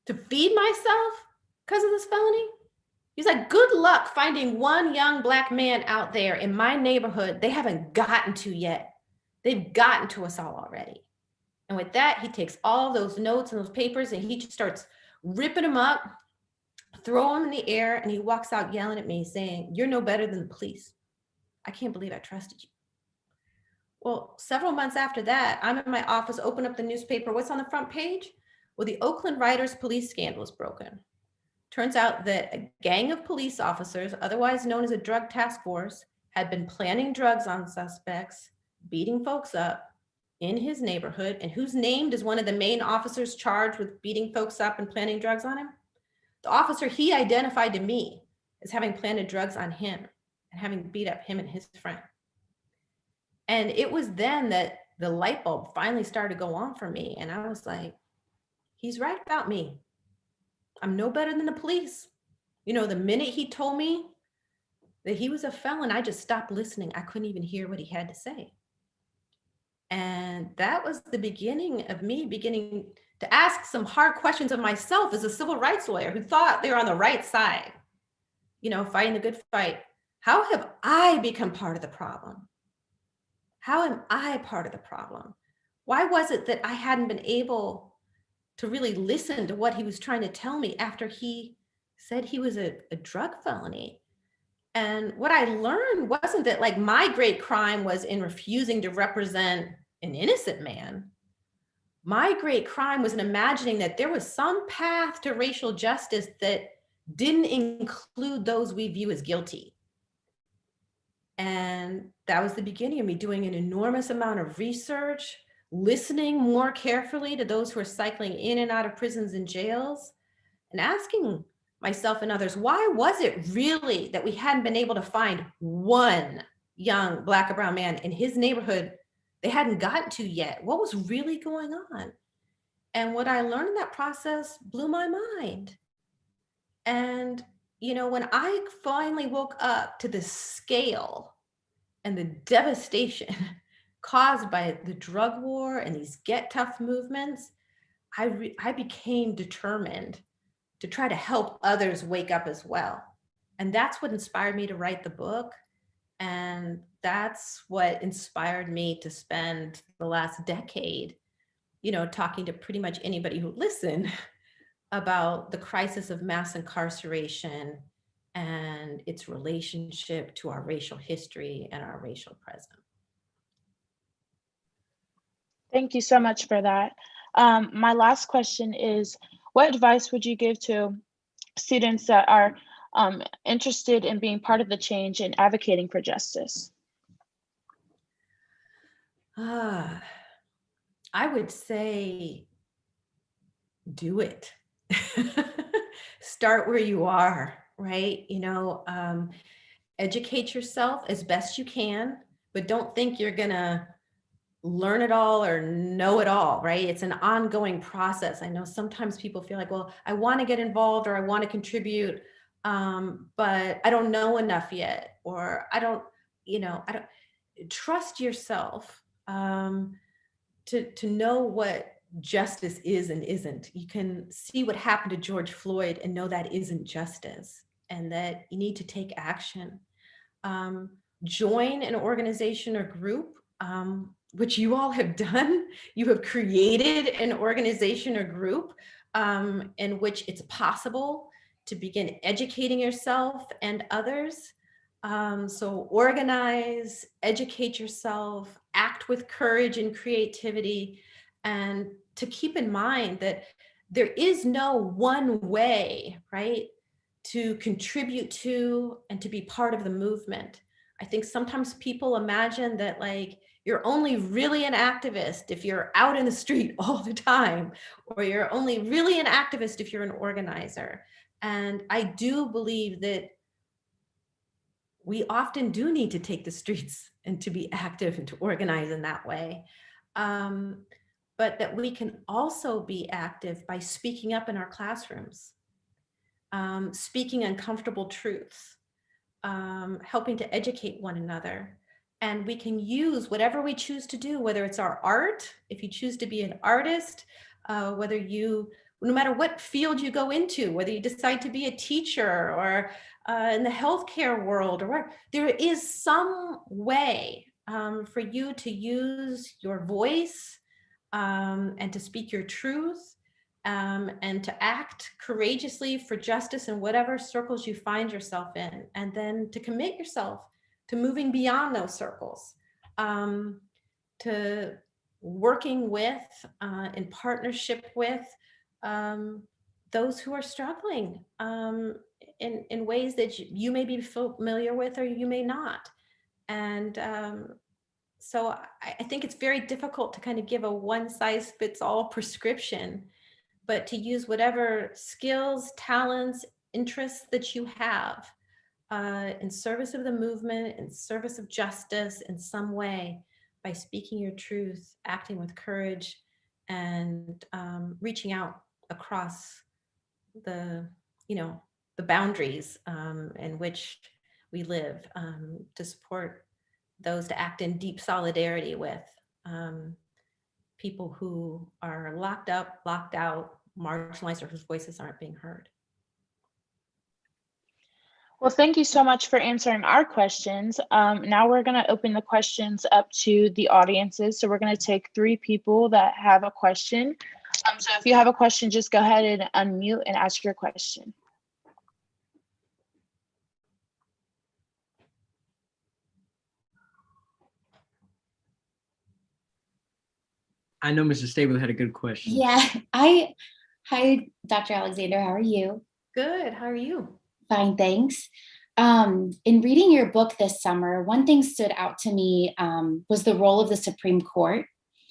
Speaker 5: to feed myself because of this felony? He's like, good luck finding one young Black man out there in my neighborhood they haven't gotten to yet. They've gotten to us all already. And with that, he takes all those notes and those papers and he just starts ripping them up, throw them in the air, and he walks out yelling at me saying, you're no better than the police. I can't believe I trusted you. Well, several months after that, I'm in my office, open up the newspaper. What's on the front page? Well, the Oakland Riders police scandal is broken. Turns out that a gang of police officers, otherwise known as a drug task force, had been planting drugs on suspects, beating folks up in his neighborhood, and who's named as one of the main officers charged with beating folks up and planting drugs on him? The officer he identified to me as having planted drugs on him and having beat up him and his friend. And it was then that the light bulb finally started to go on for me. And I was like, he's right about me. I'm no better than the police. The minute he told me that he was a felon, I just stopped listening. I couldn't even hear what he had to say. And that was the beginning of me beginning to ask some hard questions of myself as a civil rights lawyer who thought they were on the right side, fighting the good fight. How have I become part of the problem? How am I part of the problem? Why was it that I hadn't been able to really listen to what he was trying to tell me after he said he was a drug felony? And what I learned wasn't that like my great crime was in refusing to represent an innocent man. My great crime was in imagining that there was some path to racial justice that didn't include those we view as guilty. And that was the beginning of me doing an enormous amount of research, listening more carefully to those who are cycling in and out of prisons and jails, and asking myself and others, why was it really that we hadn't been able to find one young Black or brown man in his neighborhood they hadn't gotten to yet? What was really going on? And what I learned in that process blew my mind. And, when I finally woke up to the scale and the devastation caused by the drug war and these Get Tough movements, I became determined to try to help others wake up as well. And that's what inspired me to write the book. And that's what inspired me to spend the last decade, talking to pretty much anybody who listened about the crisis of mass incarceration and its relationship to our racial history and our racial present.
Speaker 2: Thank you so much for that. My last question is, what advice would you give to students that are interested in being part of the change and advocating for justice?
Speaker 5: I would say, do it. Start where you are, right? Educate yourself as best you can, but don't think you're gonna learn it all or know it all, right? It's an ongoing process. I know sometimes people feel like, well, I want to get involved or I want to contribute, but I don't know enough yet, or I don't trust yourself to know what justice is and isn't. You can see what happened to George Floyd and know that isn't justice and that you need to take action. join an organization or group, which you all have done. You have created an organization or group in which it's possible to begin educating yourself and others. So organize, educate yourself, act with courage and creativity, and to keep in mind that there is no one way, right, to contribute to and to be part of the movement. I think sometimes people imagine that like you're only really an activist if you're out in the street all the time, or you're only really an activist if you're an organizer. And I do believe that we often do need to take the streets and to be active and to organize in that way. But that we can also be active by speaking up in our classrooms, speaking uncomfortable truths, helping to educate one another. And we can use whatever we choose to do, whether it's our art, if you choose to be an artist, whether you, no matter what field you go into, whether you decide to be a teacher or in the healthcare world, or there is some way for you to use your voice and to speak your truth and to act courageously for justice in whatever circles you find yourself in, and then to commit yourself to moving beyond those circles, to working with, in partnership with those who are struggling in ways that you may be familiar with or you may not. And so I think it's very difficult to kind of give a one-size-fits-all prescription, but to use whatever skills, talents, interests that you have in service of the movement, in service of justice in some way, by speaking your truth, acting with courage, and reaching out across the, the boundaries in which we live, to support those, to act in deep solidarity with people who are locked up, locked out, marginalized, or whose voices aren't being heard.
Speaker 2: Well, thank you so much for answering our questions. Now we're going to open the questions up to the audiences. So we're going to take 3 people that have a question. So if you have a question, just go ahead and unmute and ask your question.
Speaker 1: I know Mr. Stable had a good question.
Speaker 6: Yeah, hi, Dr. Alexander, how are you?
Speaker 5: Good, how are you?
Speaker 6: Fine, thanks. In reading your book this summer, one thing stood out to me was the role of the Supreme Court.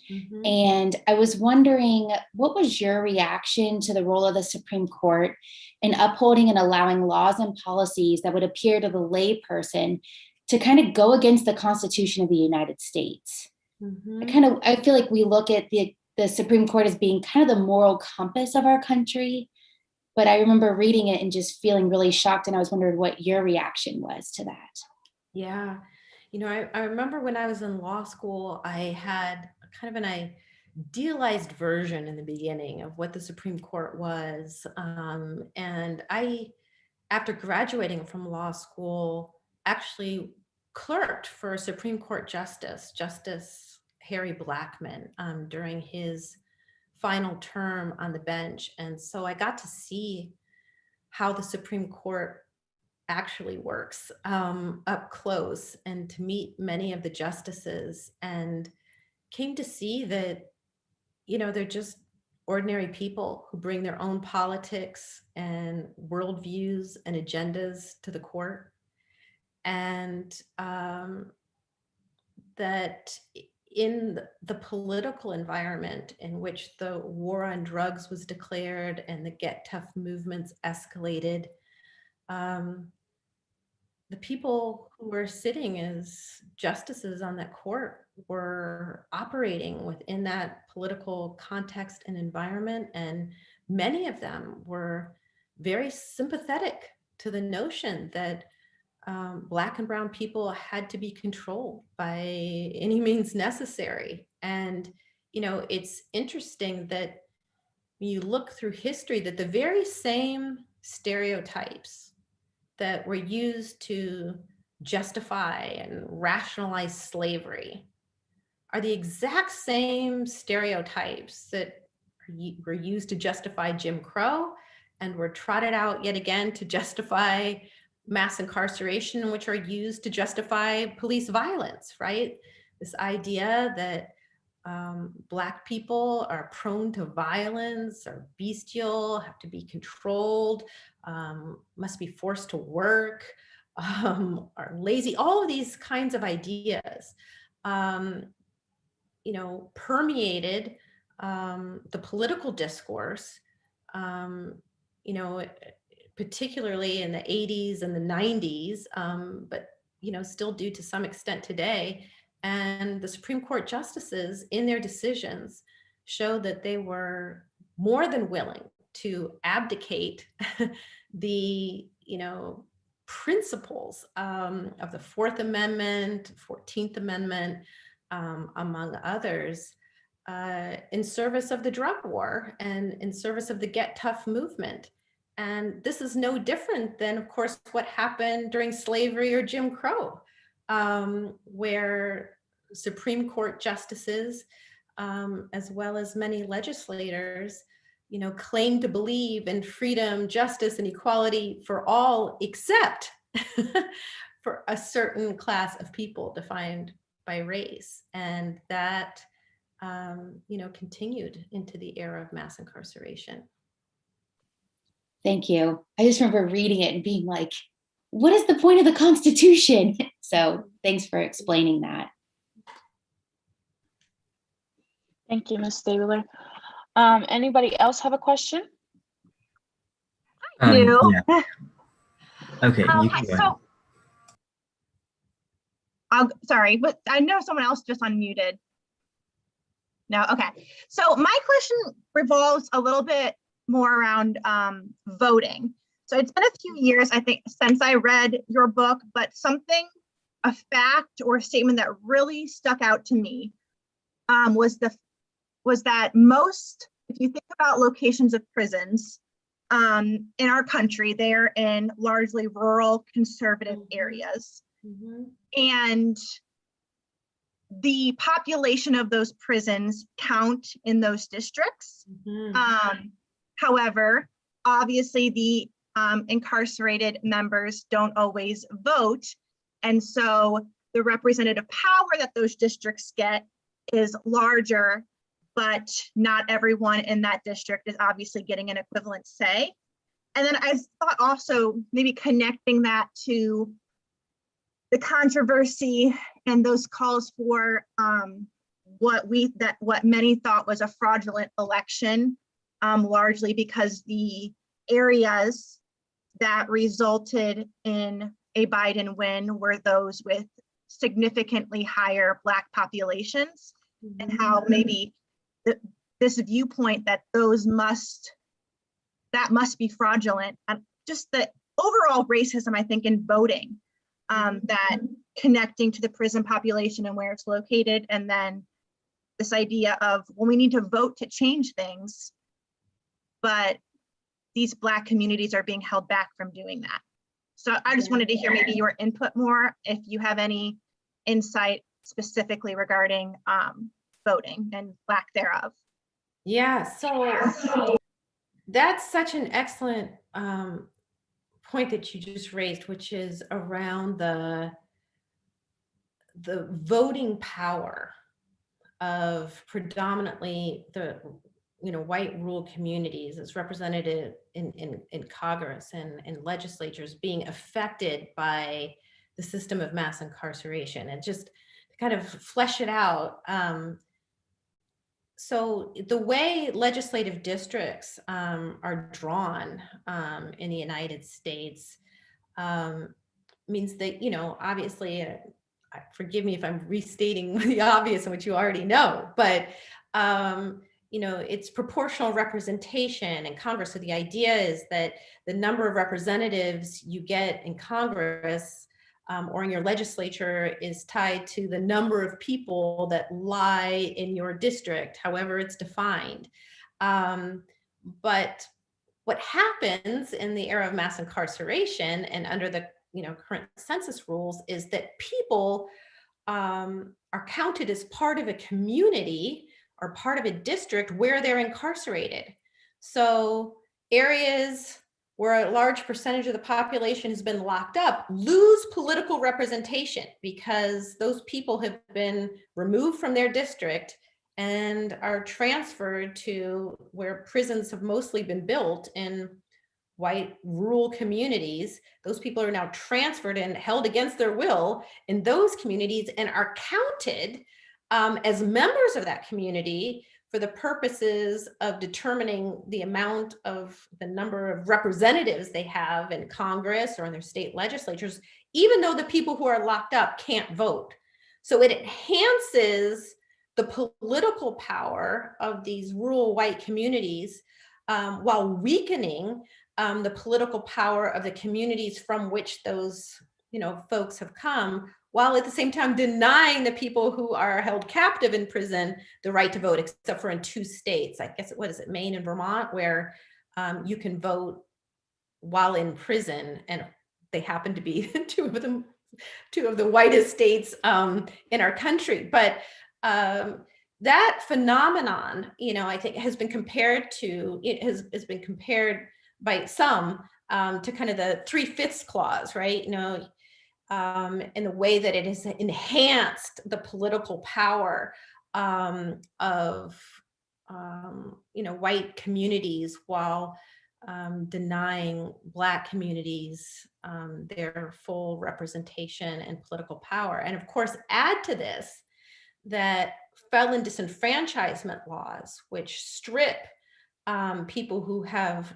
Speaker 6: Mm-hmm. And I was wondering, what was your reaction to the role of the Supreme Court in upholding and allowing laws and policies that would appear to the lay person to kind of go against the Constitution of the United States? Mm-hmm. I feel like we look at the Supreme Court as being kind of the moral compass of our country, but I remember reading it and just feeling really shocked, and I was wondering what your reaction was to that.
Speaker 5: Yeah, I remember when I was in law school, I had kind of an idealized version in the beginning of what the Supreme Court was, and I, after graduating from law school, actually clerked for a Supreme Court Justice Harry Blackmun during his final term on the bench. And so I got to see how the Supreme Court actually works up close, and to meet many of the justices, and came to see that, they're just ordinary people who bring their own politics and worldviews and agendas to the court. And that in the political environment in which the war on drugs was declared and the Get Tough movements escalated, the people who were sitting as justices on that court were operating within that political context and environment, and many of them were very sympathetic to the notion that Black and brown people had to be controlled by any means necessary. And, it's interesting that when you look through history, that the very same stereotypes that were used to justify and rationalize slavery are the exact same stereotypes that were used to justify Jim Crow and were trotted out yet again to justify mass incarceration, which are used to justify police violence, right? This idea that Black people are prone to violence, are bestial, have to be controlled, must be forced to work, are lazy, all of these kinds of ideas, permeated the political discourse, particularly in the 80s and the 90s, but still do to some extent today. And the Supreme Court justices in their decisions showed that they were more than willing to abdicate the, principles of the Fourth Amendment, 14th Amendment, among others, in service of the drug war and in service of the Get Tough movement. And this is no different than, of course, what happened during slavery or Jim Crow, where Supreme Court justices, as well as many legislators, claim to believe in freedom, justice, and equality for all, except for a certain class of people defined by race. And that, continued into the era of mass incarceration.
Speaker 6: Thank you. I just remember reading it and being like, what is the point of the Constitution? So thanks for explaining that.
Speaker 2: Thank you, Ms. Stabler. Anybody else have a question?
Speaker 7: I do.
Speaker 8: Yeah. Okay, you can go ahead.
Speaker 7: Sorry, but I know someone else just unmuted. No, okay. So my question revolves a little bit more around voting. So it's been a few years, I think, since I read your book, but a fact or a statement that really stuck out to me was that most, if you think about locations of prisons in our country, they're in largely rural conservative areas. Mm-hmm. And the population of those prisons count in those districts. Mm-hmm. However, obviously the incarcerated members don't always vote. And so the representative power that those districts get is larger, but not everyone in that district is obviously getting an equivalent say. And then I thought also maybe connecting that to the controversy and those calls for what many thought was a fraudulent election, largely because the areas that resulted in a Biden win were those with significantly higher Black populations, mm-hmm. and how maybe this viewpoint that that must be fraudulent, and just the overall racism, I think, in voting, that connecting to the prison population and where it's located, and then this idea of, well, we need to vote to change things, but these Black communities are being held back from doing that. So I just wanted to hear maybe your input more, if you have any insight specifically regarding voting and lack thereof.
Speaker 5: Yeah, so that's such an excellent point that you just raised, which is around the voting power of predominantly the white rural communities as represented in Congress and in legislatures being affected by the system of mass incarceration, and just to kind of flesh it out. So the way legislative districts are drawn in the United States means that, obviously, forgive me if I'm restating the obvious, which you already know, but it's proportional representation in Congress. So the idea is that the number of representatives you get in Congress or in your legislature is tied to the number of people that lie in your district, however it's defined. But what happens in the era of mass incarceration and under the current census rules is that people are counted as part of a community or part of a district where they're incarcerated. So areas where a large percentage of the population has been locked up lose political representation because those people have been removed from their district and are transferred to where prisons have mostly been built in white rural communities. Those people are now transferred and held against their will in those communities and are counted as members of that community for the purposes of determining the number of representatives they have in Congress or in their state legislatures, even though the people who are locked up can't vote. So it enhances the political power of these rural white communities while weakening the political power of the communities from which those folks have come, while at the same time denying the people who are held captive in prison the right to vote, except for in 2 states, I guess, what is it, Maine and Vermont, where you can vote while in prison, and they happen to be two of the whitest states in our country. But that phenomenon, I think has been compared by some to kind of the 3/5 clause, right? In the way that it has enhanced the political power of white communities while denying Black communities their full representation and political power. And of course, add to this that felon disenfranchisement laws, which strip people who have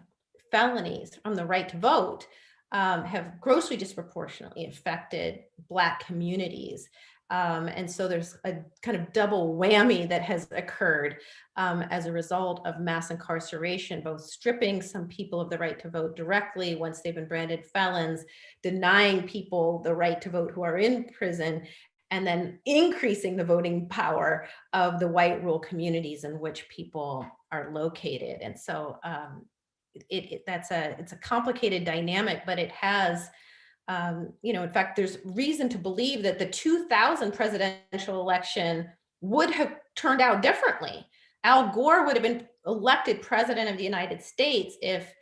Speaker 5: felonies from the right to vote, have grossly disproportionately affected Black communities. And so there's a kind of double whammy that has occurred as a result of mass incarceration, both stripping some people of the right to vote directly once they've been branded felons, denying people the right to vote who are in prison, and then increasing the voting power of the white rural communities in which people are located. And so it's a complicated dynamic, but it has, in fact, there's reason to believe that the 2000 presidential election would have turned out differently. Al Gore would have been elected president of the United States if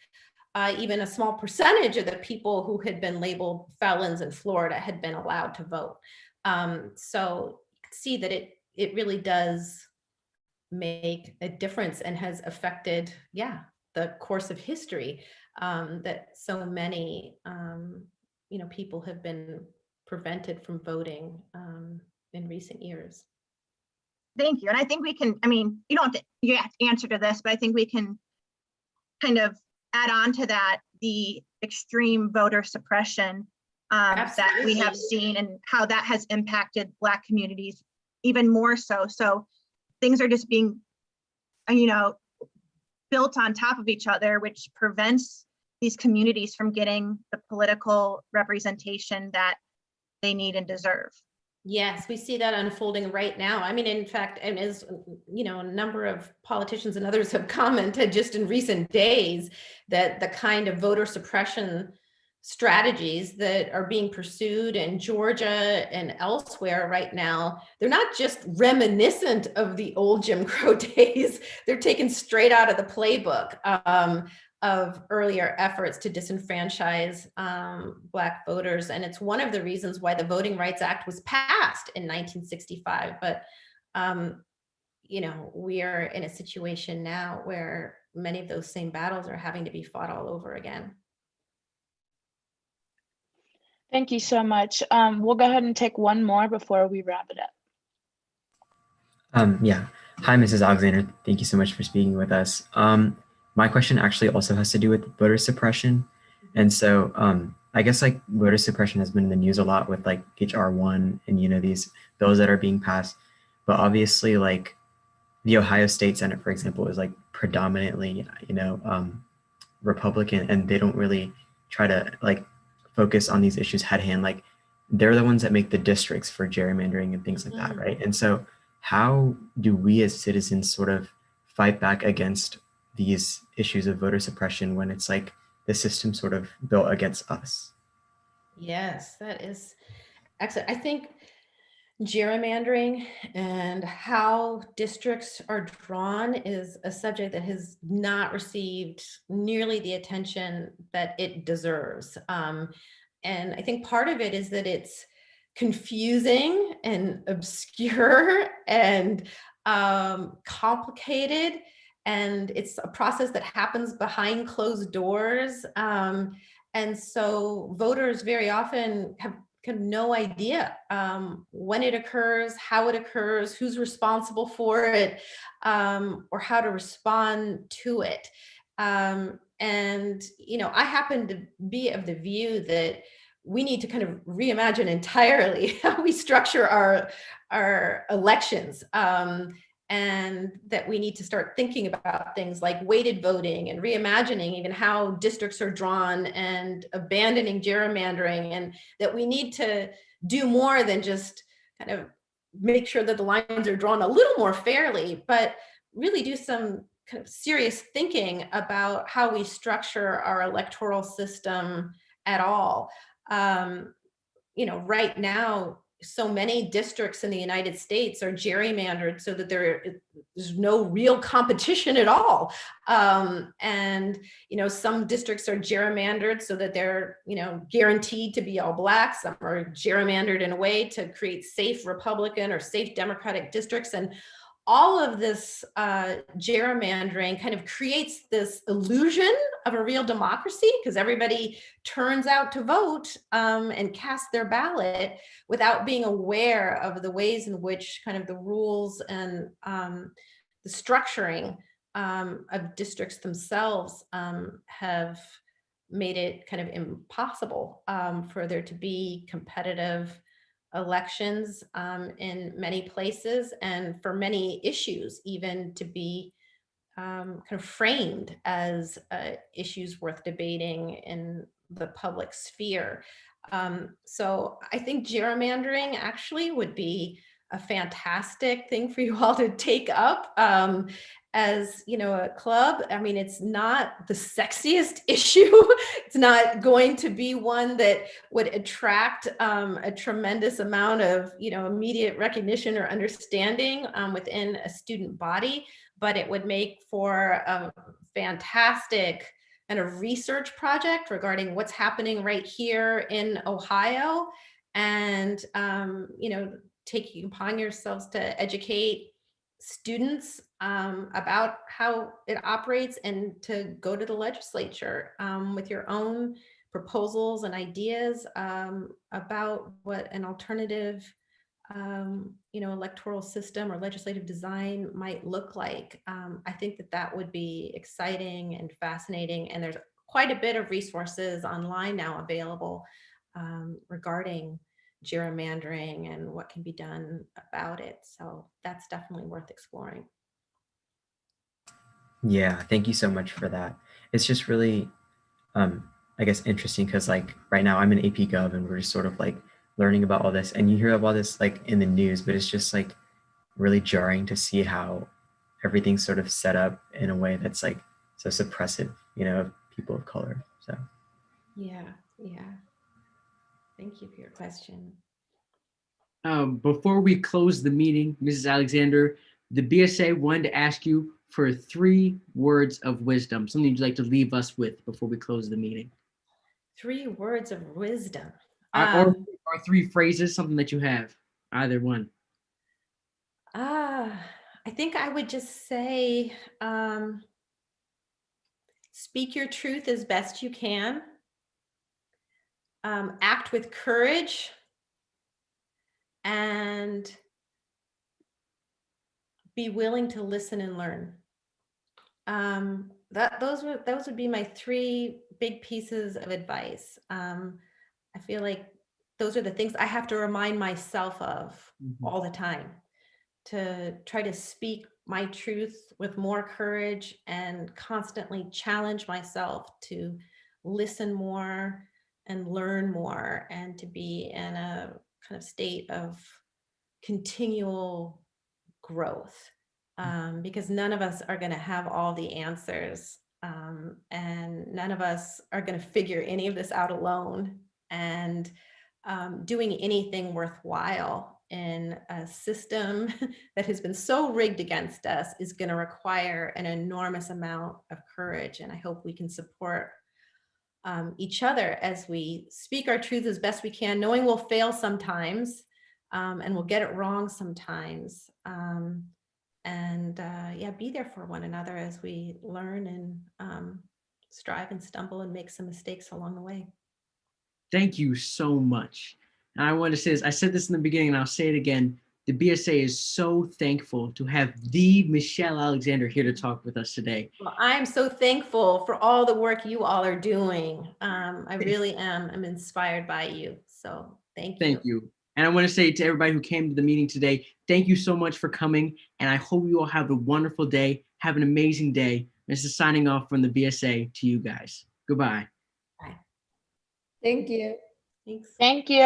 Speaker 5: even a small percentage of the people who had been labeled felons in Florida had been allowed to vote. So you can see that it really does make a difference and has affected, the course of history, that so many, people have been prevented from voting in recent years.
Speaker 7: Thank you. And I think we can, you don't have to answer to this, but I think we can kind of add on to that the extreme voter suppression that we have seen and how that has impacted Black communities even more so. So things are just being, built on top of each other, which prevents these communities from getting the political representation that they need and deserve.
Speaker 5: Yes, we see that unfolding right now. In fact, and as a number of politicians and others have commented just in recent days, that the kind of voter suppression strategies that are being pursued in Georgia and elsewhere right now, they're not just reminiscent of the old Jim Crow days. They're taken straight out of the playbook of earlier efforts to disenfranchise Black voters. And it's one of the reasons why the Voting Rights Act was passed in 1965. But, we are in a situation now where many of those same battles are having to be fought all over again.
Speaker 2: Thank you so much. We'll go ahead and take one more before we wrap it up.
Speaker 8: Hi, Mrs. Alexander. Thank you so much for speaking with us. My question actually also has to do with voter suppression. And so I guess voter suppression has been in the news a lot with HR 1 and, these bills that are being passed. But obviously the Ohio State Senate, for example, is predominantly, Republican, and they don't really try to focus on these issues head hand. They're the ones that make the districts for gerrymandering and things like that, right? And so how do we as citizens sort of fight back against these issues of voter suppression when it's the system sort of built against us?
Speaker 5: Yes, that is excellent. I think gerrymandering and how districts are drawn is a subject that has not received nearly the attention that it deserves. And I think part of it is that it's confusing and obscure and complicated. And it's a process that happens behind closed doors. And so voters very often have no idea when it occurs, how it occurs, who's responsible for it, or how to respond to it. And, I happen to be of the view that we need to kind of reimagine entirely how we structure our elections. And that we need to start thinking about things like weighted voting and reimagining even how districts are drawn and abandoning gerrymandering, and that we need to do more than just kind of make sure that the lines are drawn a little more fairly, but really do some kind of serious thinking about how we structure our electoral system at all. Right now, so many districts in the United States are gerrymandered so that there's no real competition at all. And some districts are gerrymandered so that they're guaranteed to be all black. Some are gerrymandered in a way to create safe Republican or safe Democratic districts. And all of this gerrymandering kind of creates this illusion of a real democracy, because everybody turns out to vote and cast their ballot without being aware of the ways in which kind of the rules and the structuring of districts themselves have made it kind of impossible for there to be competitive elections in many places, and for many issues even to be kind of framed as issues worth debating in the public sphere. So I think gerrymandering actually would be a fantastic thing for you all to take up as a club. I mean, it's not the sexiest issue. It's not going to be one that would attract a tremendous amount of immediate recognition or understanding within a student body, but it would make for a fantastic kind of research project regarding what's happening right here in Ohio, and taking upon yourselves to educate students about how it operates, and to go to the legislature with your own proposals and ideas about what an alternative electoral system or legislative design might look like. I think that would be exciting and fascinating, and there's quite a bit of resources online now available regarding gerrymandering and what can be done about it. So that's definitely worth exploring.
Speaker 8: Yeah, thank you so much for that. It's just really, I guess, interesting because like right now I'm in AP Gov and we're just sort of like learning about all this, and you hear about this like in the news, but it's just like really jarring to see how everything's sort of set up in a way that's like so suppressive, of people of color. So
Speaker 5: yeah. Thank you for your question.
Speaker 1: Before we close the meeting, Mrs. Alexander, the BSA wanted to ask you for 3 words of wisdom, something you'd like to leave us with before we close the meeting.
Speaker 5: 3 words of wisdom.
Speaker 1: Or 3 phrases, something that you have, either one.
Speaker 5: I think I would just say, speak your truth as best you can, act with courage, and be willing to listen and learn. Those would be my 3 big pieces of advice. I feel like those are the things I have to remind myself of all the time, to try to speak my truth with more courage and constantly challenge myself to listen more and learn more, and to be in a kind of state of continual growth, because none of us are going to have all the answers, and none of us are going to figure any of this out alone. and doing anything worthwhile in a system that has been so rigged against us is going to require an enormous amount of courage. And I hope we can support each other as we speak our truth as best we can, knowing we'll fail sometimes and we'll get it wrong sometimes. Yeah, be there for one another as we learn and strive and stumble and make some mistakes along the way.
Speaker 1: Thank you so much. And I want to say this, I said this in the beginning and I'll say it again. The BSA is so thankful to have the Michelle Alexander here to talk with us today.
Speaker 5: Well, I'm so thankful for all the work you all are doing. I really am. I'm inspired by you. So thank you.
Speaker 1: Thank you. And I want to say to everybody who came to the meeting today, thank you so much for coming. And I hope you all have a wonderful day. Have an amazing day. This is signing off from the BSA to you guys. Goodbye.
Speaker 5: Bye.
Speaker 4: Thank you.
Speaker 5: Thanks.
Speaker 2: Thank you.